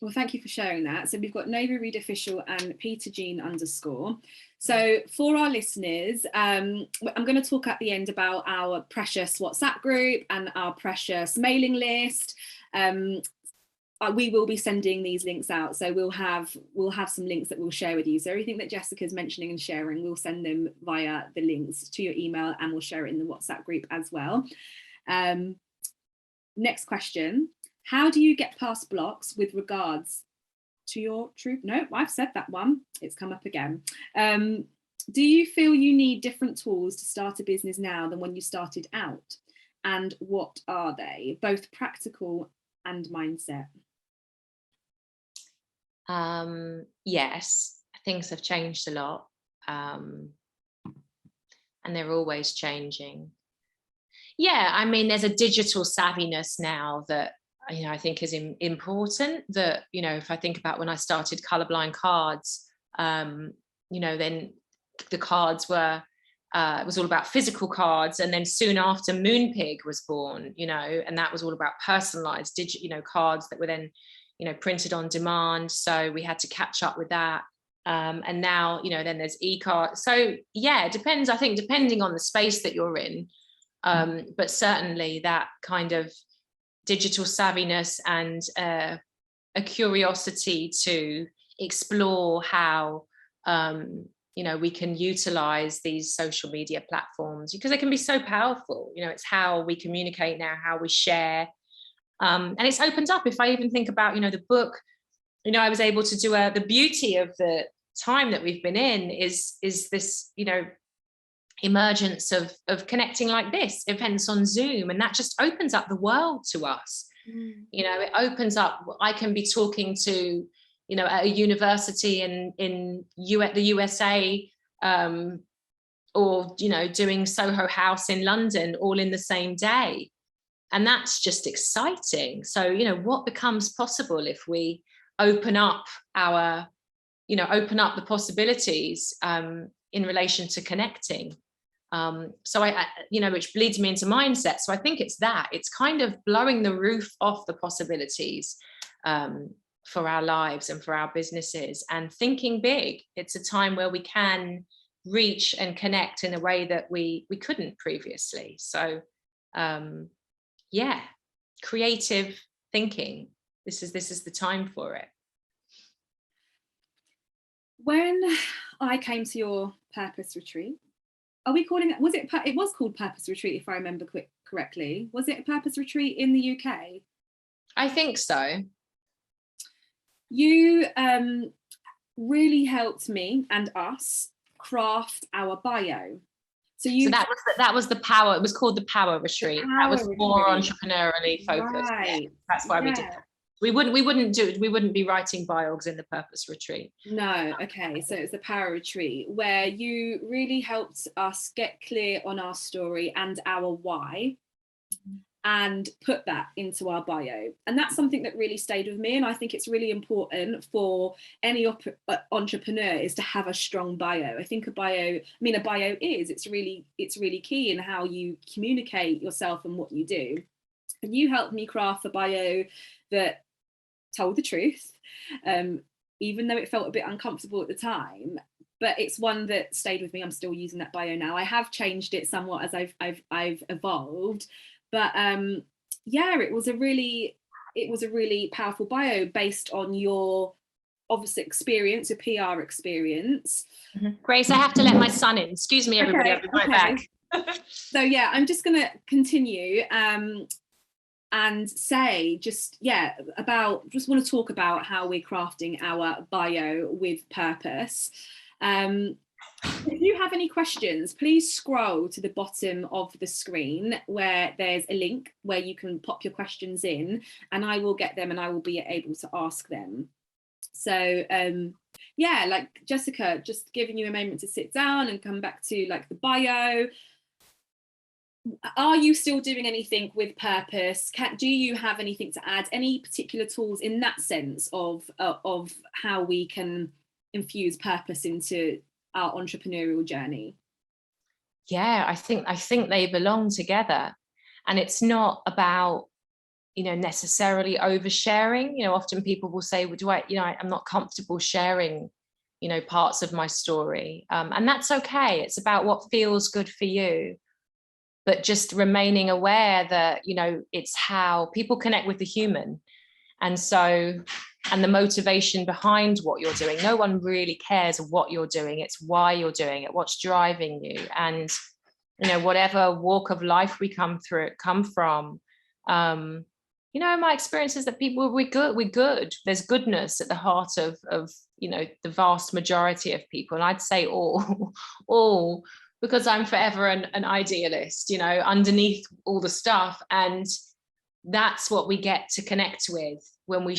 Well, thank you for sharing that. So we've got Nova Reid Official and Peter Jean _ So for our listeners, I'm going to talk at the end about our precious WhatsApp group and our precious mailing list. We will be sending these links out. So we'll have some links that we'll share with you. So everything that Jessica's mentioning and sharing, we'll send them via the links to your email, and we'll share it in the WhatsApp group as well. Next question. How do you get past blocks with regards to your truth? No, I've said that one. It's come up again. Do you feel you need different tools to start a business now than when you started out? And what are they? Both practical and mindset. Yes, things have changed a lot. And they're always changing. Yeah, I mean, there's a digital savviness now that, you know, I think is important. That, you know, if I think about when I started Colorblind Cards, you know, then the cards were, it was all about physical cards. And then soon after Moonpig was born, you know, and that was all about personalized cards that were then, you know, printed on demand. So we had to catch up with that. And now, you know, then there's e-card. So yeah, it depends, I think, depending on the space that you're in. But certainly that kind of digital savviness and a curiosity to explore how, you know, we can utilize these social media platforms, because they can be so powerful. You know, it's how we communicate now, how we share. And it's opened up. If I even think about, you know, the book, you know, I was able to do the beauty of the time that we've been in is this, you know, emergence of connecting like this, events on Zoom, and that just opens up the world to us. You know, it opens up, I can be talking to, you know, at a university in the USA, or, you know, doing Soho House in London all in the same day. And that's just exciting. So, you know, what becomes possible if we open up open up the possibilities in relation to connecting. So I, you know, which leads me into mindset. So I think it's kind of blowing the roof off the possibilities for our lives and for our businesses, and thinking big. It's a time where we can reach and connect in a way that we couldn't previously. So yeah, creative thinking. This is the time for it. When I came to your purpose retreat, are we calling it, it was called Purpose Retreat, if I remember correctly. Was it a purpose retreat in the UK? I think so. You really helped me and us craft our bio. So that was the power. It was called the Power Retreat. That was more entrepreneurially focused. Right. Yeah, that's why we did that. We wouldn't be writing biogs in the Purpose Retreat. No, okay. So it's the Power Retreat, where you really helped us get clear on our story and our why, and put that into our bio. And that's something that really stayed with me. And I think it's really important for any entrepreneur is to have a strong bio. I think a bio it's really key in how you communicate yourself and what you do. And you helped me craft a bio that told the truth, even though it felt a bit uncomfortable at the time. But it's one that stayed with me. I'm still using that bio now. I have changed it somewhat as I've evolved. But yeah, it was a really powerful bio based on your obvious experience, your PR experience. Mm-hmm. Grace, I have to let my son in. Excuse me, everybody. I'll be right back. So yeah, I'm just going to continue and say just want to talk about how we're crafting our bio with purpose. If you have any questions, please scroll to the bottom of the screen where there's a link where you can pop your questions in, and I will get them and I will be able to ask them. So yeah, like Jessica, just giving you a moment to sit down and come back to like the bio. Are you still doing anything with purpose? Do you have anything to add? Any particular tools in that sense of how we can infuse purpose into our entrepreneurial journey? Yeah, I think they belong together, and it's not about, you know, necessarily oversharing. You know, often people will say, well, I'm not comfortable sharing, you know, parts of my story, and that's okay. It's about what feels good for you, but just remaining aware that, you know, it's how people connect with the human. And the motivation behind what you're doing. No one really cares what you're doing. It's why you're doing it, what's driving you. And, you know, whatever walk of life we come from, you know, my experience is that we're good. There's goodness at the heart of, you know, the vast majority of people. And I'd say all, because I'm forever an idealist, you know, underneath all the stuff. And that's what we get to connect with when we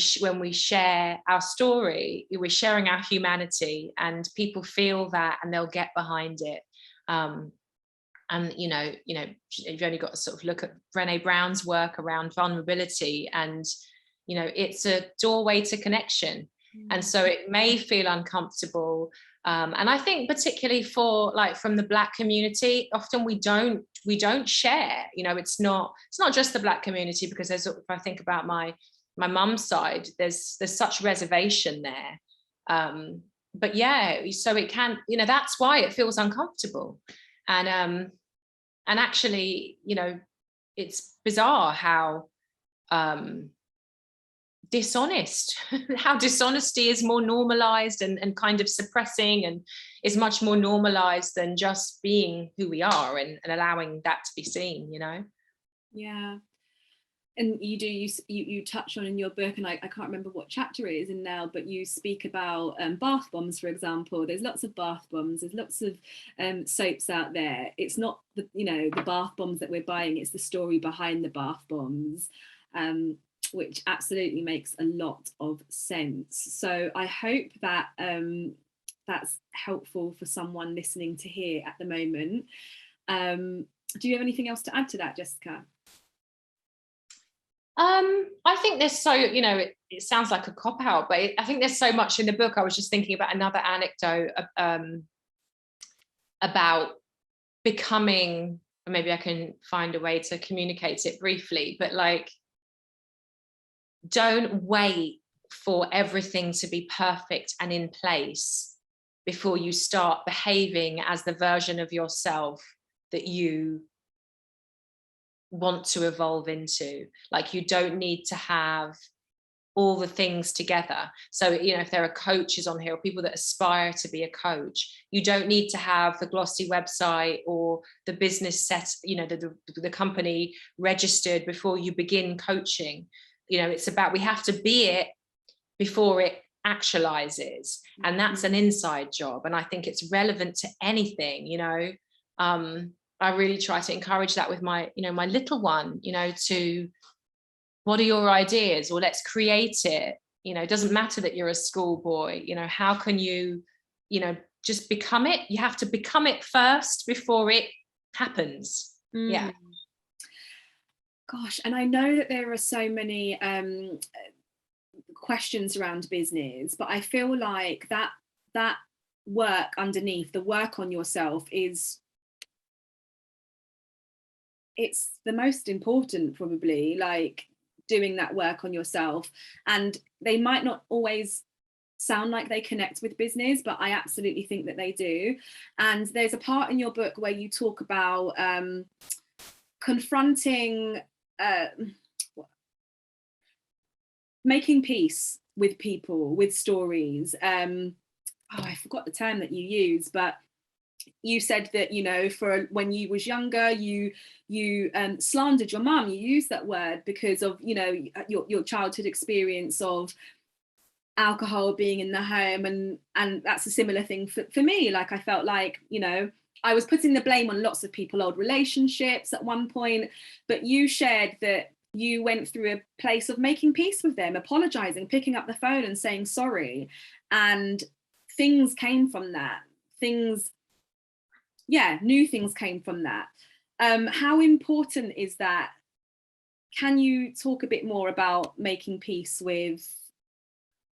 share our story. We're sharing our humanity, and people feel that and they'll get behind it. And you know you've only got to sort of look at Brené Brown's work around vulnerability, and you know, it's a doorway to connection. And so it may feel uncomfortable, and I think particularly for like from the Black community, often we don't share. You know, it's not just the Black community, because there's, if I think about my mum's side, there's such reservation there. But yeah, so it can, you know, that's why it feels uncomfortable. And actually, you know, it's bizarre how dishonest, how dishonesty is more normalized and kind of suppressing, and is much more normalized than just being who we are and allowing that to be seen, you know? Yeah. And you touch on in your book, and I can't remember what chapter it is in now, but you speak about bath bombs, for example. There's lots of bath bombs. There's lots of soaps out there. It's not the bath bombs that we're buying. It's the story behind the bath bombs, which absolutely makes a lot of sense. So I hope that that's helpful for someone listening to hear at the moment. Do you have anything else to add to that, Jessica? I think there's so, you know, it sounds like a cop-out, but I think there's so much in the book. I was just thinking about another anecdote about becoming, maybe I can find a way to communicate it briefly, but like, don't wait for everything to be perfect and in place before you start behaving as the version of yourself that you want to evolve into. Like, you don't need to have all the things together. So, you know, if there are coaches on here or people that aspire to be a coach, you don't need to have the glossy website or the business set, you know, the company registered before you begin coaching. You know, it's about, we have to be it before it actualizes, and that's an inside job. And I think it's relevant to anything, you know. I really try to encourage that with my, you know, my little one, you know, to, what are your ideas, or let's create it. You know, it doesn't matter that you're a schoolboy, you know, how can you, you know, just become it. You have to become it first before it happens. Yeah. Gosh, and I know that there are so many questions around business, but I feel like that work underneath, the work on yourself, it's the most important, probably, like doing that work on yourself. And they might not always sound like they connect with business, but I absolutely think that they do. And there's a part in your book where you talk about confronting, making peace with people, with stories. I forgot the term that you use, but you said that, you know, for when you was younger, you slandered your mum. You used that word because of, you know, your childhood experience of alcohol being in the home, and that's a similar thing for me. Like, I felt like, you know, I was putting the blame on lots of people, old relationships at one point, but you shared that you went through a place of making peace with them, apologizing, picking up the phone and saying sorry, and things came from that. New things came from that. How important is that? Can you talk a bit more about making peace with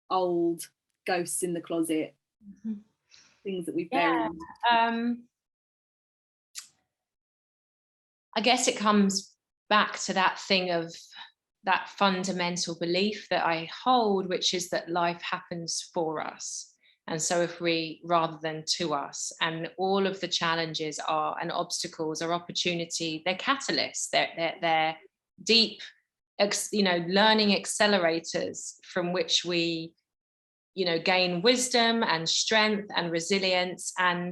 old ghosts in the closet, things that we've buried? I guess it comes back to that thing of that fundamental belief that I hold, which is that life happens for us. And so if we, rather than to us, and all of the challenges are, and obstacles are opportunity, they're catalysts, they're deep, you know, learning accelerators from which we, you know, gain wisdom and strength and resilience, and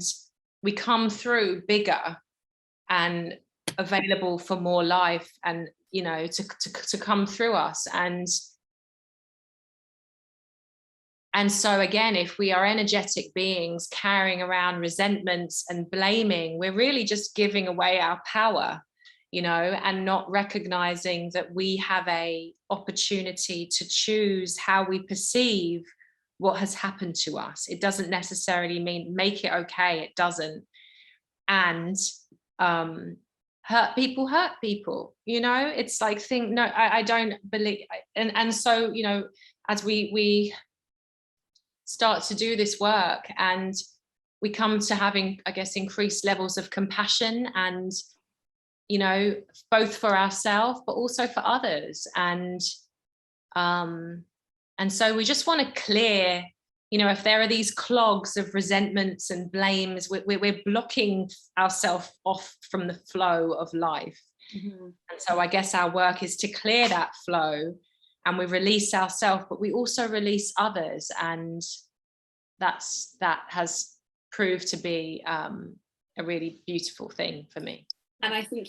we come through bigger and available for more life, and, you know, to come through us. And so again, if we are energetic beings carrying around resentments and blaming, we're really just giving away our power, you know, and not recognizing that we have a opportunity to choose how we perceive what has happened to us. It doesn't necessarily mean make it okay. It doesn't. And hurt people, you know, it's like, I don't believe. And so, you know, as we start to do this work, and we come to having, I guess, increased levels of compassion, and, you know, both for ourselves but also for others, and so we just want to clear, you know, if there are these clogs of resentments and blames, we're blocking ourselves off from the flow of life. And so I guess our work is to clear that flow, and we release ourselves, but we also release others. And that has proved to be a really beautiful thing for me. And I think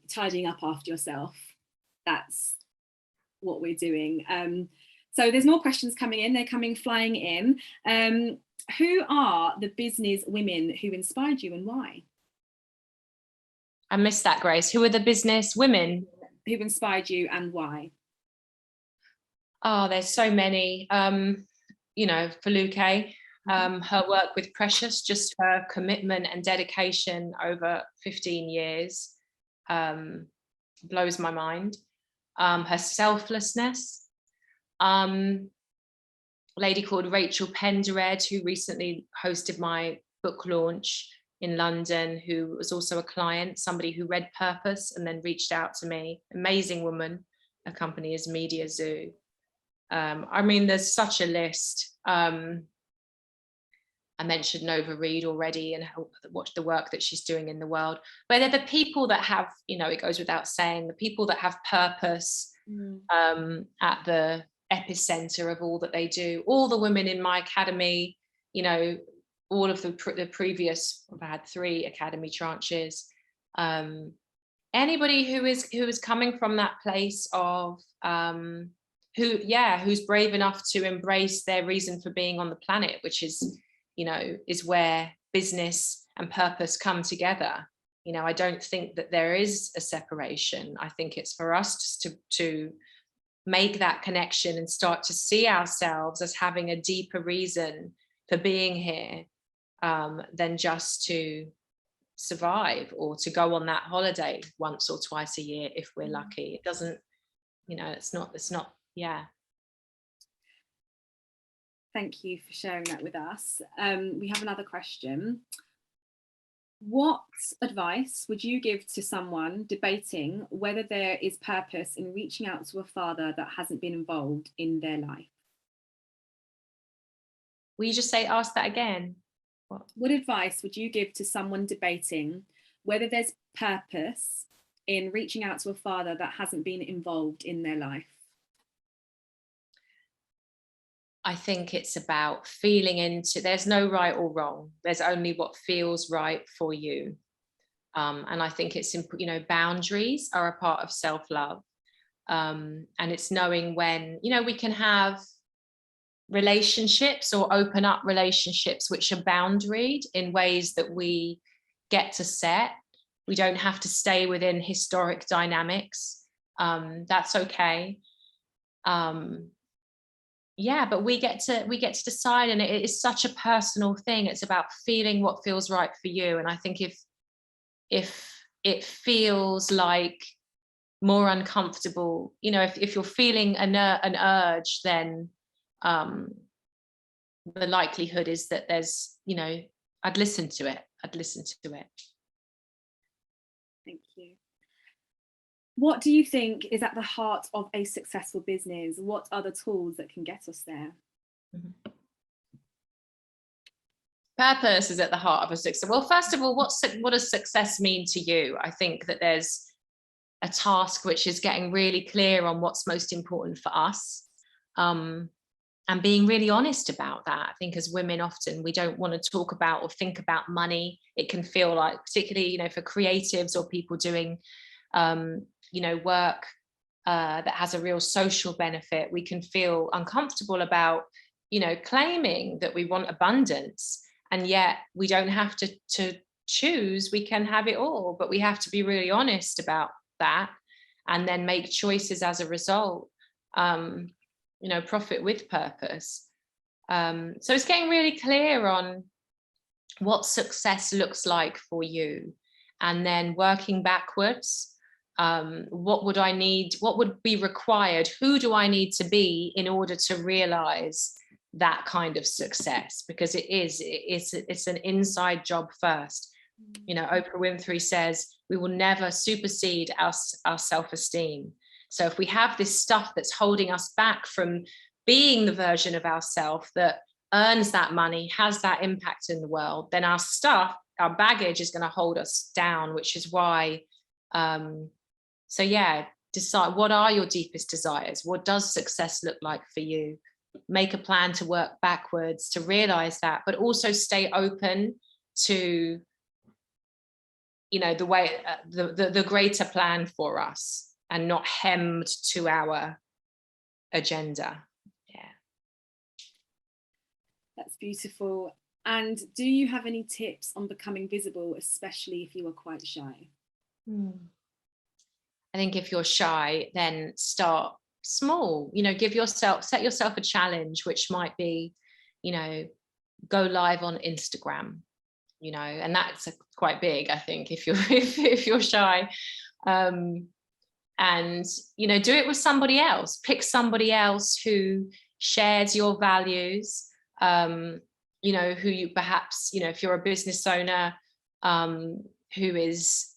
tidying up after yourself, that's what we're doing. So there's more questions coming in. They're coming flying in. Who are the business women who inspired you, and why? I missed that, Grace. Who are the business women who inspired you, and why? Oh, there's so many. You know, Feluke, Her work with Precious, just her commitment and dedication over 15 years blows my mind. Her selflessness. A lady called Rachel Pendered, who recently hosted my book launch in London, who was also a client, somebody who read Purpose and then reached out to me. Amazing woman. Her company is Media Zoo. I mean, there's such a list. I mentioned Nova Reid already and watch the work that she's doing in the world. But they're the people that have, you know, it goes without saying, the people that have purpose at the epicenter of all that they do. All the women in my academy, you know, all of the previous, I've had 3 academy tranches. Anybody who is coming from that place of who's brave enough to embrace their reason for being on the planet, which is, you know, is where business and purpose come together. You know, I don't think that there is a separation. I think it's for us just to make that connection and start to see ourselves as having a deeper reason for being here than just to survive or to go on that holiday once or twice a year if we're lucky. It doesn't, you know, it's not, yeah. Thank you for sharing that with us. We have another question. What advice would you give to someone debating whether there is purpose in reaching out to a father that hasn't been involved in their life? Will you just ask that again? What advice would you give to someone debating whether there's purpose in reaching out to a father that hasn't been involved in their life? I think it's about feeling into, there's no right or wrong. There's only what feels right for you. And I think it's, you know, boundaries are a part of self-love. And it's knowing when, you know, we can have relationships or open up relationships which are boundaried in ways that we get to set. We don't have to stay within historic dynamics. That's okay. Yeah, but we get to decide, and it is such a personal thing. It's about feeling what feels right for you. And I think if it feels like more uncomfortable, you know, if you're feeling an urge, then the likelihood is that there's, you know, I'd listen to it. Thank you. What do you think is at the heart of a successful business? What are the tools that can get us there? Purpose is at the heart of a success. Well, first of all, what does success mean to you? I think that there's a task which is getting really clear on what's most important for us, and being really honest about that. I think as women, often we don't want to talk about or think about money. It can feel like, particularly, you know, for creatives or people doing you know, work that has a real social benefit, we can feel uncomfortable about, you know, claiming that we want abundance, and yet we don't have to choose. We can have it all, but we have to be really honest about that and then make choices as a result. You know, profit with purpose. So it's getting really clear on what success looks like for you, and then working backwards. What would I need? What would be required? Who do I need to be in order to realize that kind of success? Because it's an inside job first. You know, Oprah Winfrey says we will never supersede our self-esteem. So if we have this stuff that's holding us back from being the version of ourselves that earns that money, has that impact in the world, then our stuff, our baggage is going to hold us down, which is why so yeah, decide what are your deepest desires. What does success look like for you? Make a plan to work backwards to realize that, but also stay open to, you know, the way the greater plan for us, and not hemmed to our agenda. Yeah, that's beautiful. And do you have any tips on becoming visible, especially if you are quite shy? I think if you're shy, then start small. You know, set yourself a challenge, which might be, you know, go live on Instagram, you know, and that's quite big, I think, if you're if you're shy. And, you know, do it with somebody else. Pick somebody else who shares your values, you know, who you perhaps, you know, if you're a business owner who is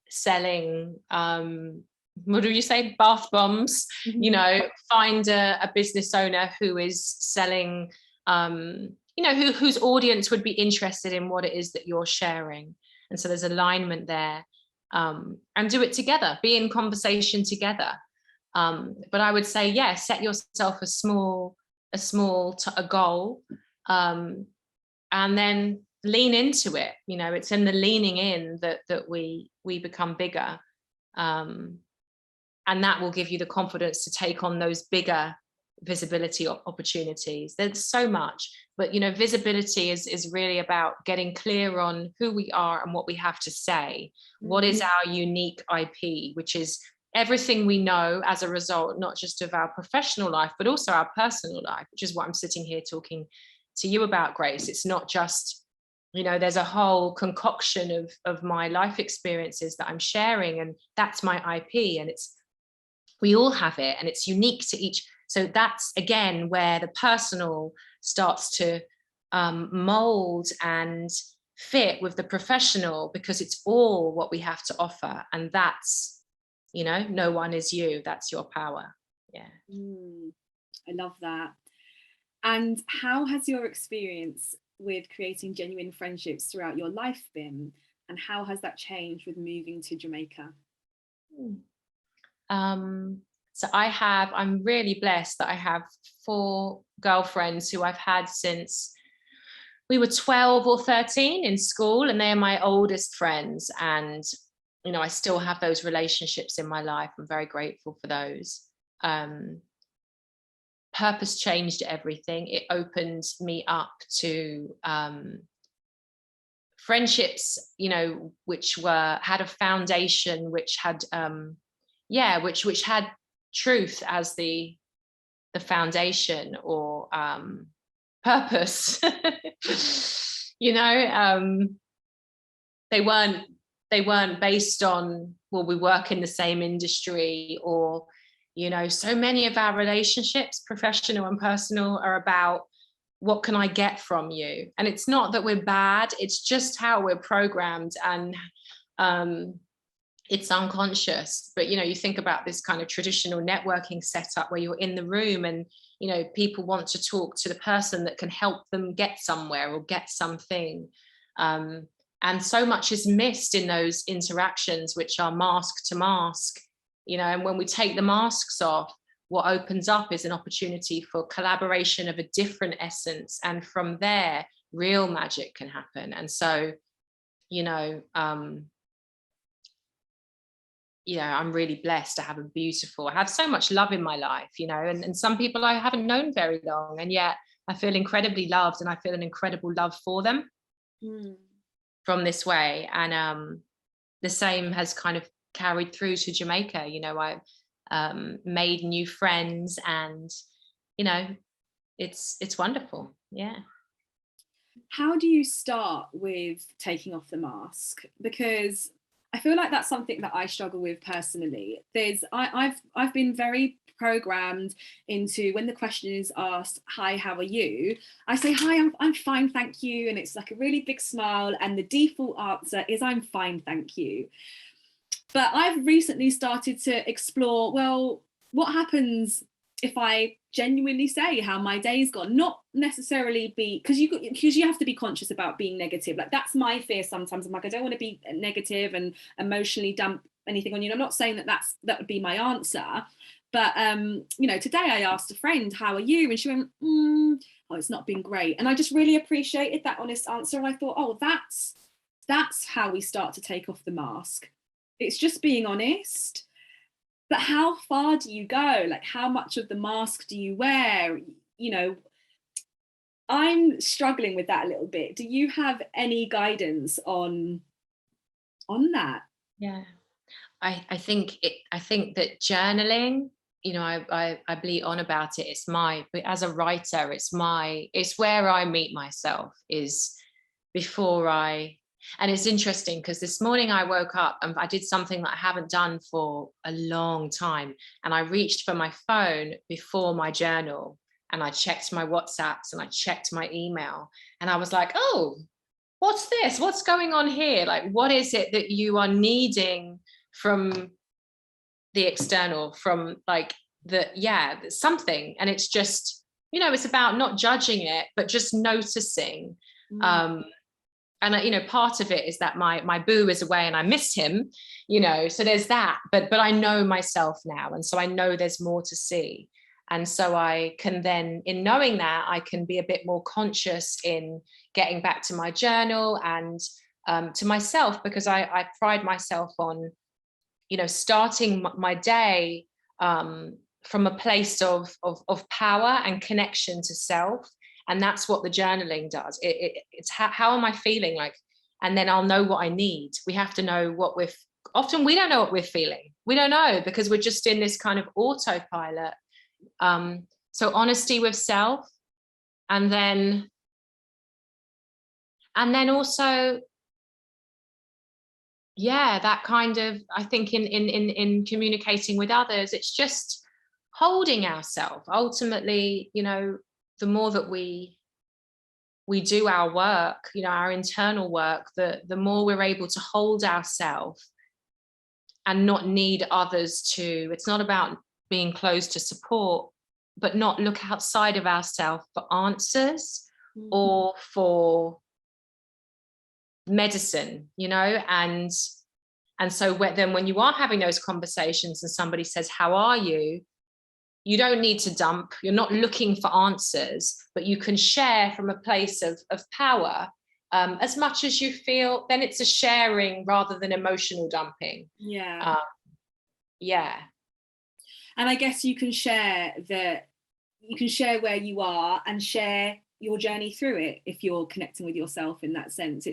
selling, what do you say, bath bombs, you know, find a business owner who is selling, you know, whose audience would be interested in what it is that you're sharing. And so there's alignment there. And do it together, be in conversation together. But I would say, yeah, set yourself a goal, and then lean into it. You know, it's in the leaning in that we become bigger. And that will give you the confidence to take on those bigger visibility opportunities. There's so much, but, you know, visibility is really about getting clear on who we are and what we have to say. What is our unique IP, which is everything we know as a result, not just of our professional life, but also our personal life, which is what I'm sitting here talking to you about, Grace. It's not just, you know, there's a whole concoction of my life experiences that I'm sharing, and that's my IP, and we all have it, and it's unique to each. So that's, again, where the personal starts to mold and fit with the professional, because it's all what we have to offer. And that's, you know, no one is you. That's your power. Yeah. I love that. And how has your experience with creating genuine friendships throughout your life been? And how has that changed with moving to Jamaica? So I'm really blessed that I have 4 girlfriends who I've had since we were 12 or 13 in school, and they're my oldest friends. And, you know, I still have those relationships in my life. I'm very grateful for those. Purpose changed everything. It opened me up to friendships, you know, which had a foundation, which had which had truth as the foundation, or purpose. You know, they weren't based on, well, we work in the same industry, or, you know, so many of our relationships, professional and personal, are about what can I get from you? And it's not that we're bad, it's just how we're programmed, and it's unconscious. But, you know, you think about this kind of traditional networking setup where you're in the room and, you know, people want to talk to the person that can help them get somewhere or get something. And so much is missed in those interactions, which are mask to mask, you know. And when we take the masks off, what opens up is an opportunity for collaboration of a different essence. And from there, real magic can happen. And so, you know, I'm really blessed to have I have so much love in my life, you know, and some people I haven't known very long, and yet I feel incredibly loved, and I feel an incredible love for them from this way. And the same has kind of carried through to Jamaica. You know, I made new friends, and, you know, it's wonderful. Yeah. How do you start with taking off the mask? Because I feel like that's something that I struggle with personally. I've been very programmed into, when the question is asked, "Hi, how are you?" I say, "Hi, I'm fine, thank you," and it's like a really big smile, and the default answer is, "I'm fine, thank you." But I've recently started to explore, well, what happens if I genuinely say how my day's gone? Not necessarily because you have to be conscious about being negative. Like, that's my fear sometimes. I'm like, I don't want to be negative and emotionally dump anything on you. I'm not saying that would be my answer, but you know, today I asked a friend, "How are you?" and she went, "Oh, it's not been great." And I just really appreciated that honest answer. And I thought, oh, that's how we start to take off the mask. It's just being honest. But how far do you go? Like, how much of the mask do you wear? You know, I'm struggling with that a little bit. Do you have any guidance on that? Yeah, I think that journaling you know, I bleat on about it. But as a writer, it's where I meet myself, is before and it's interesting because this morning I woke up and I did something that I haven't done for a long time. And I reached for my phone before my journal, and I checked my WhatsApps and I checked my email, and I was like, oh, what's this? What's going on here? Like, what is it that you are needing from the external, from like something? And it's just, you know, it's about not judging it, but just noticing. And you know, part of it is that my boo is away and I miss him, you know, so there's that, but I know myself now, and so I know there's more to see. And so I can then, in knowing that, I can be a bit more conscious in getting back to my journal and to myself, because I pride myself on, you know, starting my day from a place of power and connection to self. And that's what the journaling does. It's how am I feeling like, and then I'll know what I need. We have to know often we don't know what we're feeling. We don't know, because we're just in this kind of autopilot. So honesty with self, and then also, that kind of, I think in communicating with others, it's just holding ourselves. Ultimately, you know, the more that we do our work, you know, our internal work, the more we're able to hold ourselves and not need others to. It's not about being close to support, but not look outside of ourselves for answers or for medicine, you know. And so then when you are having those conversations and somebody says, how are you? You don't need to dump. You're not looking for answers, but you can share from a place of power, as much as you feel. Then it's a sharing rather than emotional dumping. Yeah. And I guess you can share where you are and share your journey through it if you're connecting with yourself in that sense.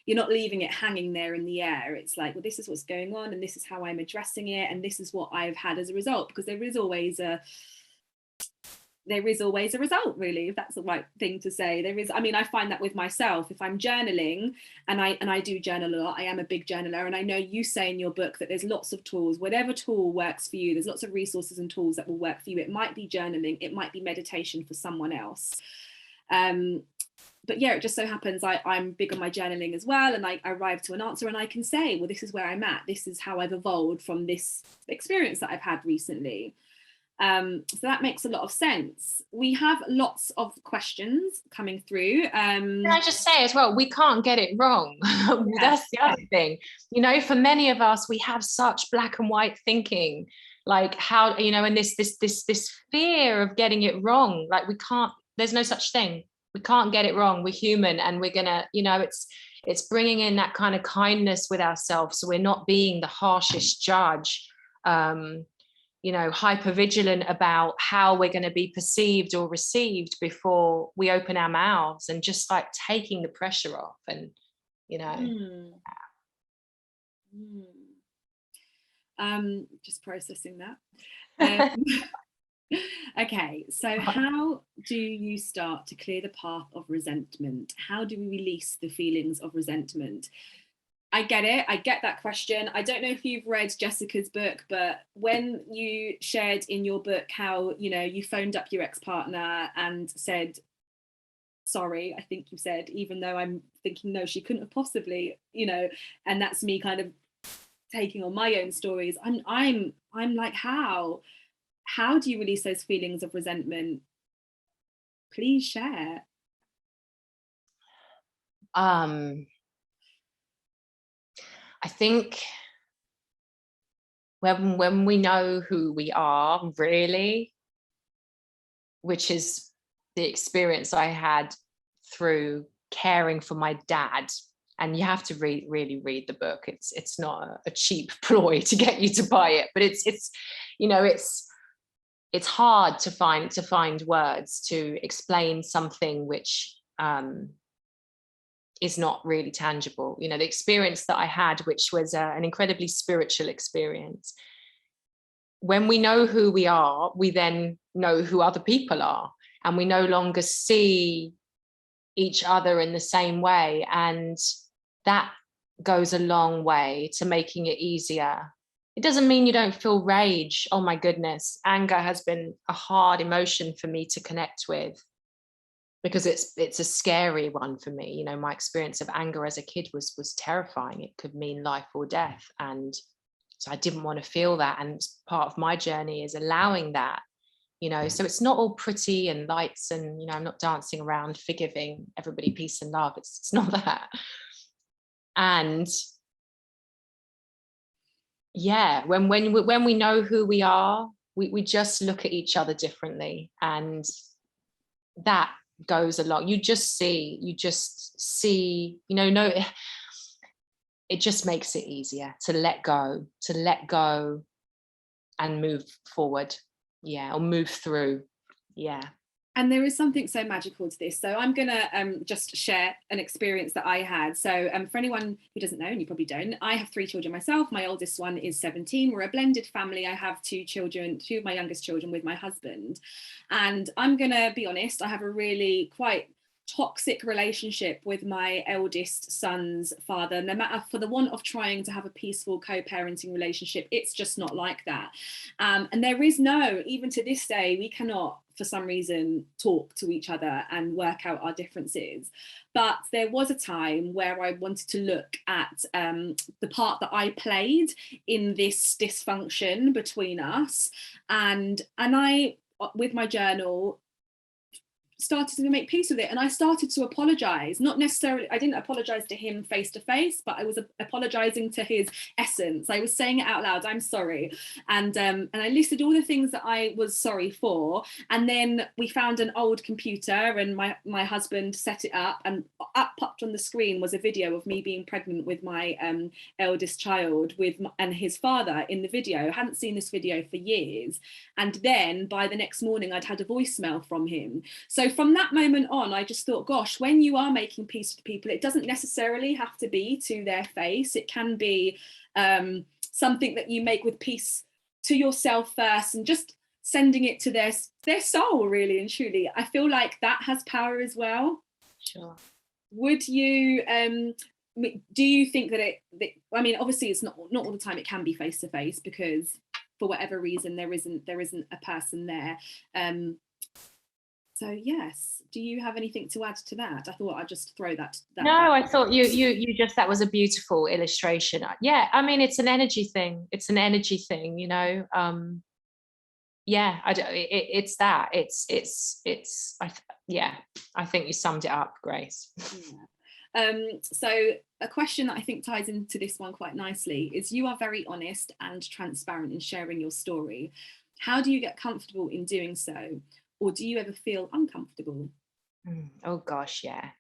You're not leaving it hanging there in the air. It's like, well, this is what's going on and this is how I'm addressing it and this is what I've had as a result, because there is always a result, really, if that's the right thing to say. I mean, I find that with myself, if I'm journaling, and I do journal a lot, I am a big journaler, and I know you say in your book that there's lots of tools, whatever tool works for you, there's lots of resources and tools that will work for you. It might be journaling, it might be meditation for someone else. But yeah, it just so happens I'm big on my journaling as well, and I arrive to an answer and I can say, well, this is where I'm at, this is how I've evolved from this experience that I've had recently. So that makes a lot of sense. We have lots of questions coming through. Can I just say as well, we can't get it wrong. That's the other thing. You know, for many of us, we have such black and white thinking, like how, you know, and this fear of getting it wrong. Like there's no such thing. We can't get it wrong. We're human, and we're gonna, you know, it's bringing in that kind of kindness with ourselves, so we're not being the harshest judge, you know, hyper vigilant about how we're going to be perceived or received before we open our mouths, and just like taking the pressure off, and you know. Just processing that. Okay, so how do you start to clear the path of resentment? How do we release the feelings of resentment? I get it. I get that question. I don't know if you've read Jessica's book, but when you shared in your book how, you know, you phoned up your ex-partner and said, sorry, I think you said, even though I'm thinking, no, she couldn't have possibly, you know, and that's me kind of taking on my own stories. I'm like, how do you release those feelings of resentment? Please share. I think when we know who we are, really, which is the experience I had through caring for my dad. And you have to really read the book. It's not a cheap ploy to get you to buy it, but it's you know, it's hard to find words to explain something which is not really tangible. You know, the experience that I had, which was an incredibly spiritual experience, when we know who we are, we then know who other people are, and we no longer see each other in the same way. And that goes a long way to making it easier. It doesn't mean you don't feel rage. Oh my goodness, anger has been a hard emotion for me to connect with, because it's a scary one for me. You know, my experience of anger as a kid was terrifying. It could mean life or death, and so I didn't want to feel that. And part of my journey is allowing that, you know. So it's not all pretty and lights, and, you know, I'm not dancing around forgiving everybody, peace and love. It's not that. And yeah, when we know who we are, we just look at each other differently, and that goes along. You just see, you know, no, it just makes it easier to let go and move forward. Yeah, or move through. Yeah. And there is something so magical to this. So I'm going to just share an experience that I had. So for anyone who doesn't know, and you probably don't, I have 3 children myself. My oldest one is 17. We're a blended family. I have 2 children, 2 of my youngest children with my husband. And I'm going to be honest, I have a really quite toxic relationship with my eldest son's father. No matter, for the want of trying to have a peaceful co-parenting relationship, it's just not like that. And there is no, even to this day, we cannot for some reason talk to each other and work out our differences. But there was a time where I wanted to look at the part that I played in this dysfunction between us, and I, with my journal, started to make peace with it. And I started to apologize. Not necessarily, I didn't apologize to him face to face, but I was apologizing to his essence. I was saying it out loud, I'm sorry. And I listed all the things that I was sorry for. And then we found an old computer, and my husband set it up, and up popped on the screen was a video of me being pregnant with my eldest child and his father in the video. I hadn't seen this video for years. And then by the next morning, I'd had a voicemail from him. So from that moment on, I just thought, gosh, when you are making peace with people, it doesn't necessarily have to be to their face. It can be something that you make with peace to yourself first, and just sending it to their soul, really and truly. I feel like that has power as well. Sure. Would you, do you think that I mean, obviously it's not all the time it can be face to face, because for whatever reason there isn't a person there. So yes, do you have anything to add to that? I thought I'd just throw that. No, I thought you just, that was a beautiful illustration. Yeah, I mean, it's an energy thing. It's an energy thing, you know. Yeah, it's that. I think you summed it up, Grace. Yeah. So a question that I think ties into this one quite nicely is, you are very honest and transparent in sharing your story. How do you get comfortable in doing so? Or do you ever feel uncomfortable? Oh gosh, yeah.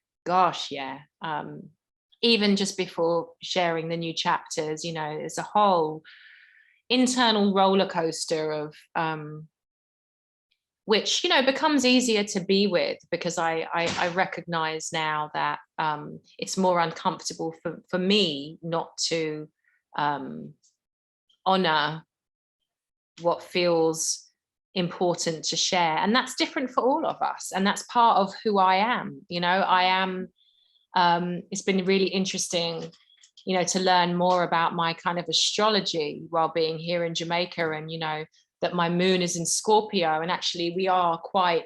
Even just before sharing the new chapters, you know, there's a whole internal roller coaster of which, you know, becomes easier to be with, because I recognize now that it's more uncomfortable for me not to honor what feels important to share. And that's different for all of us, and that's part of who I am. You know, I am it's been really interesting, you know, to learn more about my kind of astrology while being here in Jamaica, and, you know, that my moon is in Scorpio, and actually we are quite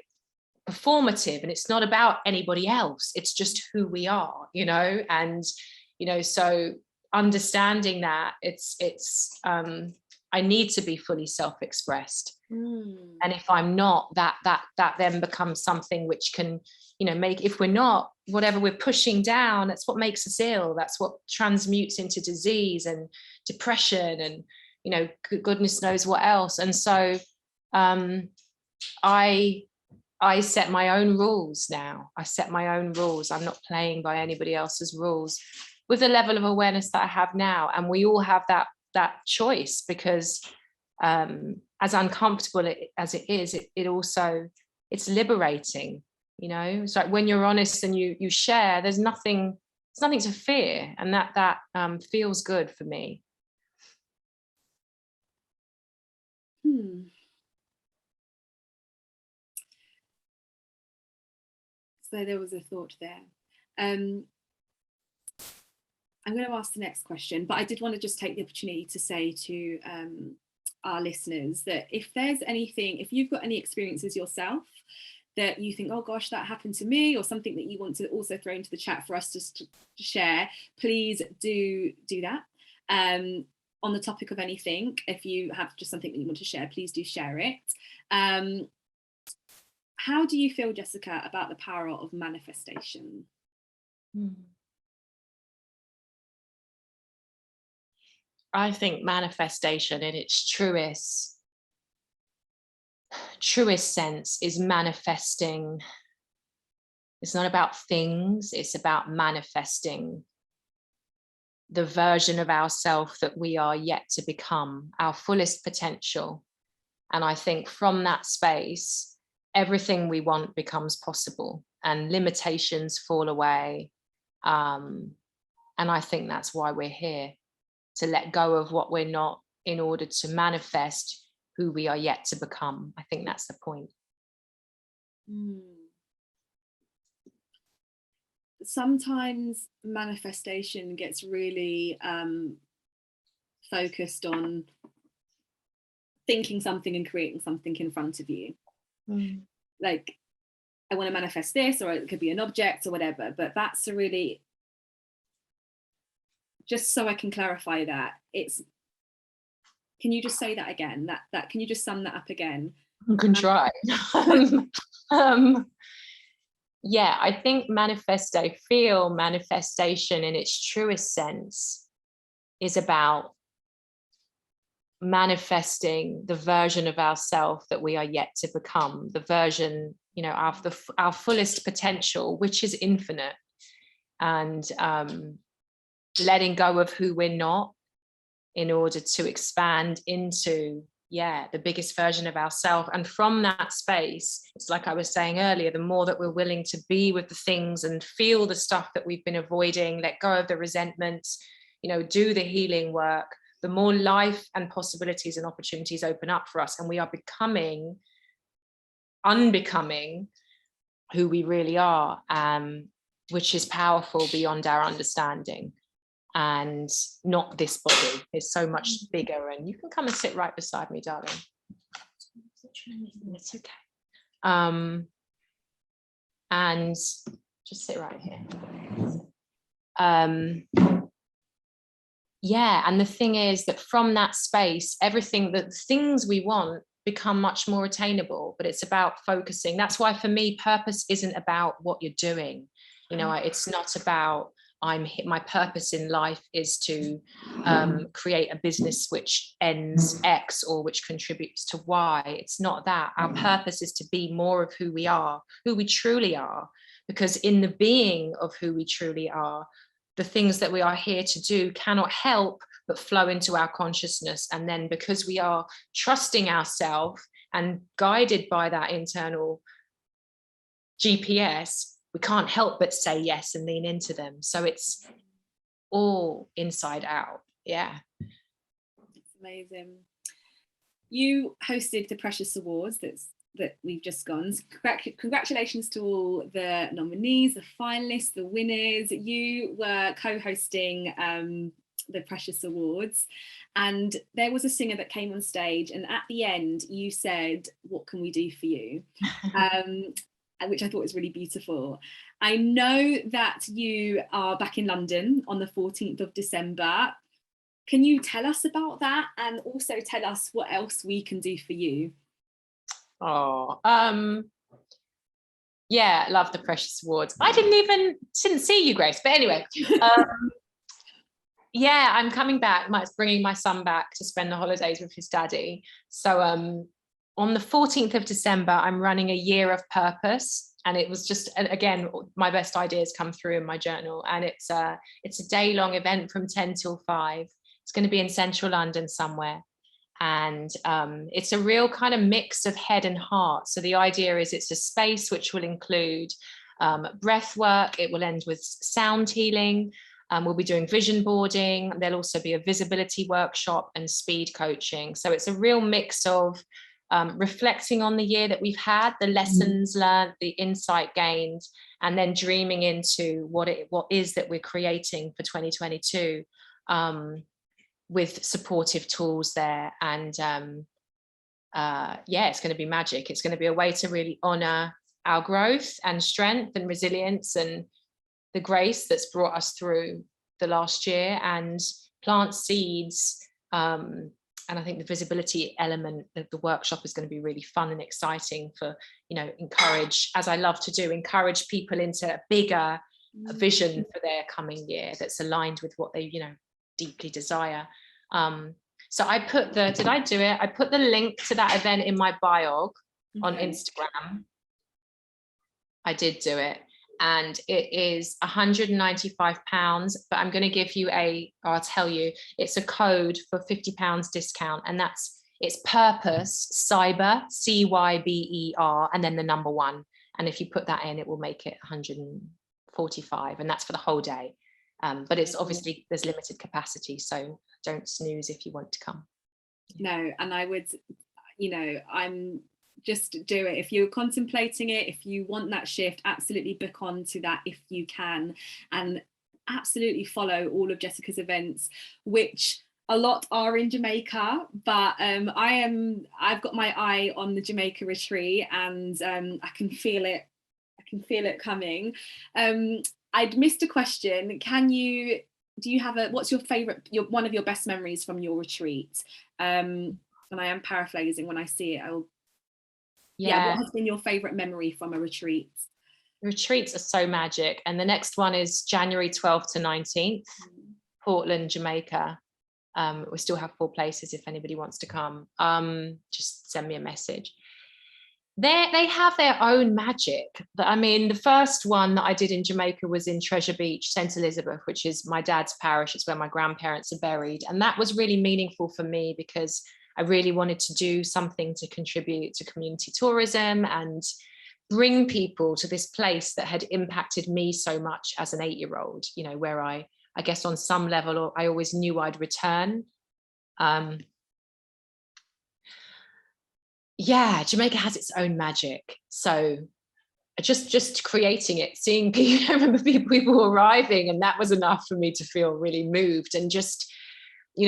performative, and it's not about anybody else, it's just who we are, you know. And, you know, so understanding that it's I need to be fully self-expressed. And if I'm not, that then becomes something which can, you know, make, if we're not, whatever we're pushing down, that's what makes us ill. That's what transmutes into disease and depression and, you know, goodness knows what else. And so I set my own rules now. I set my own rules. I'm not playing by anybody else's rules, with the level of awareness that I have now. And we all have that choice, because as uncomfortable as it is, it also, it's liberating, you know. It's like when you're honest and you share, there's nothing to fear, and that feels good for me. So there was a thought there. I'm going to ask the next question, but I did want to just take the opportunity to say to our listeners that if there's anything, if you've got any experiences yourself that you think, oh gosh, that happened to me, or something that you want to also throw into the chat for us to share, please do that. On the topic of anything, if you have just something that you want to share, please do share it. How do you feel, Jessica, about the power of manifestation? I think manifestation in its truest sense is manifesting. It's not about things, it's about manifesting the version of ourselves that we are yet to become, our fullest potential. And I think from that space, everything we want becomes possible and limitations fall away. And I think that's why we're here, to let go of what we're not in order to manifest who we are yet to become. I think that's the point. Sometimes manifestation gets really focused on thinking something and creating something in front of you. Like, I want to manifest this, or it could be an object or whatever, but that's a really, just so I can clarify that, it's, can you just say that again? That can you just sum that up again? I can try. Yeah, I think manifestation in its truest sense is about manifesting the version of ourselves that we are yet to become, the version, you know, our fullest potential, which is infinite, and letting go of who we're not in order to expand into, the biggest version of ourselves. And from that space, it's like I was saying earlier, the more that we're willing to be with the things and feel the stuff that we've been avoiding, let go of the resentments, you know, do the healing work, the more life and possibilities and opportunities open up for us, and we are unbecoming who we really are, which is powerful beyond our understanding. And not this body is so much bigger. And you can come and sit right beside me, darling. It's okay. And just sit right here. And the thing is that from that space, the things we want become much more attainable, but it's about focusing. That's why for me, purpose isn't about what you're doing. You know, it's not about, my purpose in life is to create a business which ends X or which contributes to Y. It's not that. Our purpose is to be more of who we are, who we truly are, because in the being of who we truly are, the things that we are here to do cannot help but flow into our consciousness. And then because we are trusting ourselves and guided by that internal GPS, we can't help but say yes and lean into them. So it's all inside out. Yeah. It's amazing. You hosted the Precious Awards that we've just gone. Congratulations to all the nominees, the finalists, the winners. You were co-hosting the Precious Awards, and there was a singer that came on stage, and at the end you said, "What can we do for you?" Which I thought was really beautiful. I know that you are back in London on the 14th of December. Can you tell us about that, and also tell us what else we can do for you? Yeah, love the Precious Awards. I didn't see you, Grace, but anyway. Yeah, I'm coming back. Bringing my son back to spend the holidays with his daddy. So on the 14th of December, I'm running a year of purpose. And it was just, again, my best ideas come through in my journal. And it's a day-long event from 10 till 5. It's going to be in central London somewhere. And it's a real kind of mix of head and heart. So the idea is it's a space which will include breath work. It will end with sound healing. We'll be doing vision boarding. There'll also be a visibility workshop and speed coaching. So it's a real mix of reflecting on the year that we've had, the lessons learned, the insight gained, and then dreaming into what is that we're creating for 2022, with supportive tools there. And yeah, it's going to be magic. It's going to be a way to really honor our growth and strength and resilience and the grace that's brought us through the last year, and plant seeds. And I think the visibility element of the workshop is going to be really fun and exciting for, encourage, as I love to do, encourage people into a bigger vision for their coming year that's aligned with what they, deeply desire. So I put I put the link to that event in my bio on Instagram. I did do it. And it is £195, but I'm going to give you I'll tell you, it's a code for £50 discount, and it's purpose cyber, CYBER, and then the number 1. And if you put that in, it will make it 145, and that's for the whole day. But it's obviously, there's limited capacity, so don't snooze if you want to come. No, and I would, just do it. If you're contemplating it, if you want that shift, absolutely book on to that if you can, and absolutely follow all of Jessica's events, which a lot are in Jamaica, but I've got my eye on the Jamaica retreat, and I can feel it coming. I'd missed a question. What's your favorite, one of your best memories from your retreat? And I am paraphrasing when I see it. What has been your favorite memory from a retreat? Retreats are so magic. And the next one is January 12th to 19th, Portland, Jamaica. We still have 4 places if anybody wants to come. Just send me a message. They have their own magic. I mean, the first one that I did in Jamaica was in Treasure Beach, St. Elizabeth, which is my dad's parish. It's where my grandparents are buried. And that was really meaningful for me because I really wanted to do something to contribute to community tourism and bring people to this place that had impacted me so much as an 8-year-old, where I guess on some level, I always knew I'd return. Jamaica has its own magic. So just creating it, seeing people, I remember people arriving, and that was enough for me to feel really moved, and just,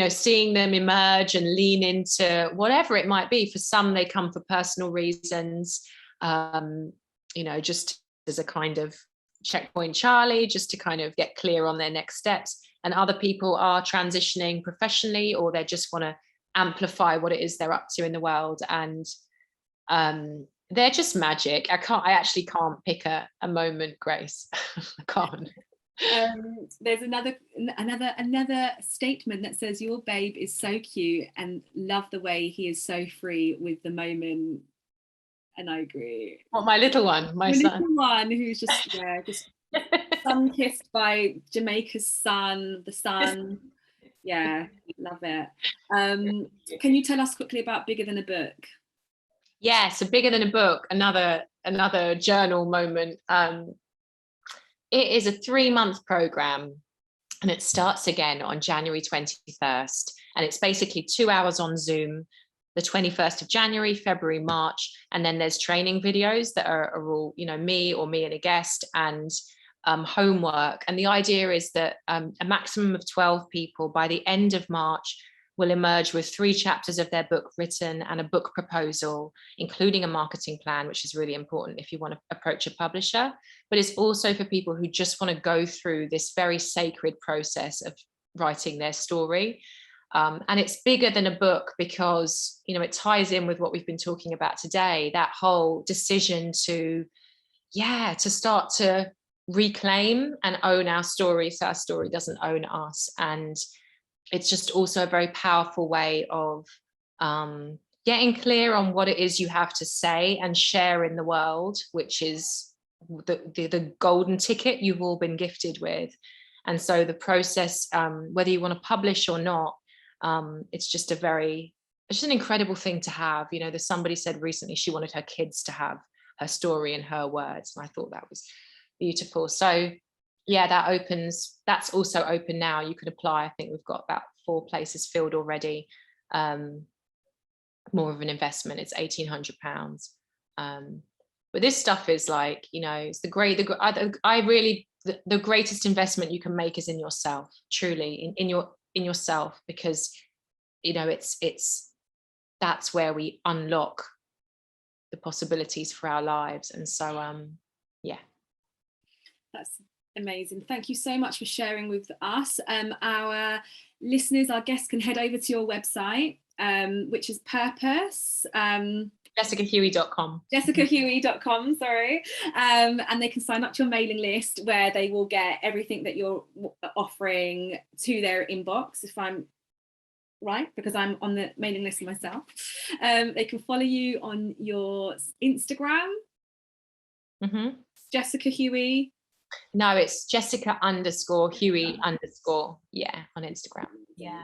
seeing them emerge and lean into whatever it might be. For some, they come for personal reasons, just as a kind of checkpoint Charlie, just to kind of get clear on their next steps. And other people are transitioning professionally, or they just want to amplify what it is they're up to in the world. And they're just magic. I actually can't pick a moment, Grace. I can't. There's another statement that says, your babe is so cute and love the way he is so free with the moment. And I agree. What, my little one, my son? Little one who's just sun kissed by Jamaica's sun, the sun. Yeah, love it. Can you tell us quickly about Bigger Than a Book? Yeah, so Bigger Than a Book, another journal moment. It is a 3-month program, and it starts again on January 21st. And it's basically 2 hours on Zoom, the 21st of January, February, March. And then there's training videos that are all, me and a guest, and homework. And the idea is that a maximum of 12 people by the end of March will emerge with 3 chapters of their book written and a book proposal, including a marketing plan, which is really important if you want to approach a publisher. But it's also for people who just want to go through this very sacred process of writing their story. And it's bigger than a book because, it ties in with what we've been talking about today, that whole decision to start to reclaim and own our story, so our story doesn't own us. And it's just also a very powerful way of getting clear on what it is you have to say and share in the world, which is the golden ticket you've all been gifted with. And so the process, whether you want to publish or not, it's just an incredible thing to have. There's somebody said recently she wanted her kids to have her story in her words, and I thought that was beautiful. So yeah, that's also open now. You can apply. I think we've got about 4 places filled already. More of an investment, it's £1,800. But this stuff is like, you know, it's the greatest investment you can make is in yourself, truly, in yourself, because, you know, that's where we unlock the possibilities for our lives. And so yeah, that's amazing. Thank you so much for sharing with us. Our listeners, our guests, can head over to your website, which is Purpose. JessicaHuie.com. JessicaHuie.com, sorry. And they can sign up to your mailing list, where they will get everything that you're offering to their inbox, if I'm right, because I'm on the mailing list myself. They can follow you on your Instagram. Mm-hmm. Jessica Huie. No, it's Jessica_Huie_, yeah, on Instagram. Yeah.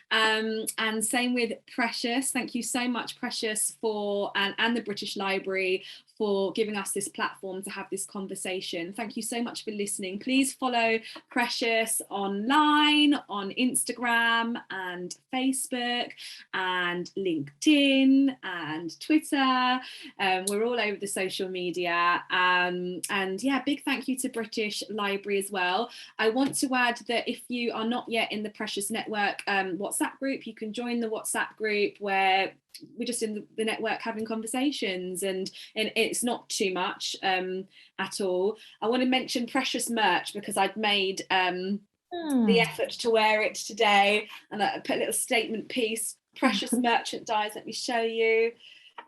And same with Precious. Thank you so much, Precious, for and the British Library for giving us this platform to have this conversation. Thank you so much for listening. Please follow Precious online, on Instagram and Facebook and LinkedIn and Twitter. We're all over the social media. And yeah, big thank you to British Library as well. I want to add that if you are not yet in the Precious Network WhatsApp group, you can join the WhatsApp group, where we're just in the network having conversations, and it's not too much at all. I want to mention Precious merch, because I'd made the effort to wear it today, and I put a little statement piece. Precious merchandise, let me show you.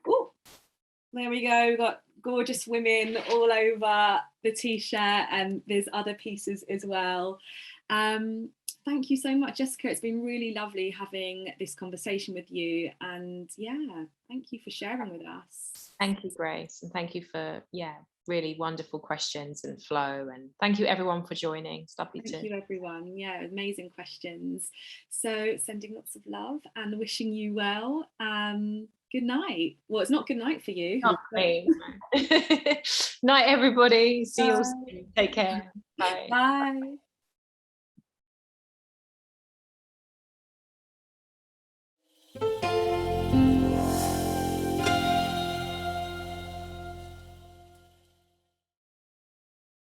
Oh, there we go. We've got gorgeous women all over the t-shirt, and there's other pieces as well. Thank you so much, Jessica. It's been really lovely having this conversation with you, and yeah, thank you for sharing with us. Thank you, Grace, and thank you for really wonderful questions and flow, and thank you everyone for joining. It's lovely Thank you everyone. Yeah, amazing questions. So sending lots of love and wishing you well. Good night. Well, it's not good night for you. Not me. Night, everybody. See you soon. Take care. Bye. Bye.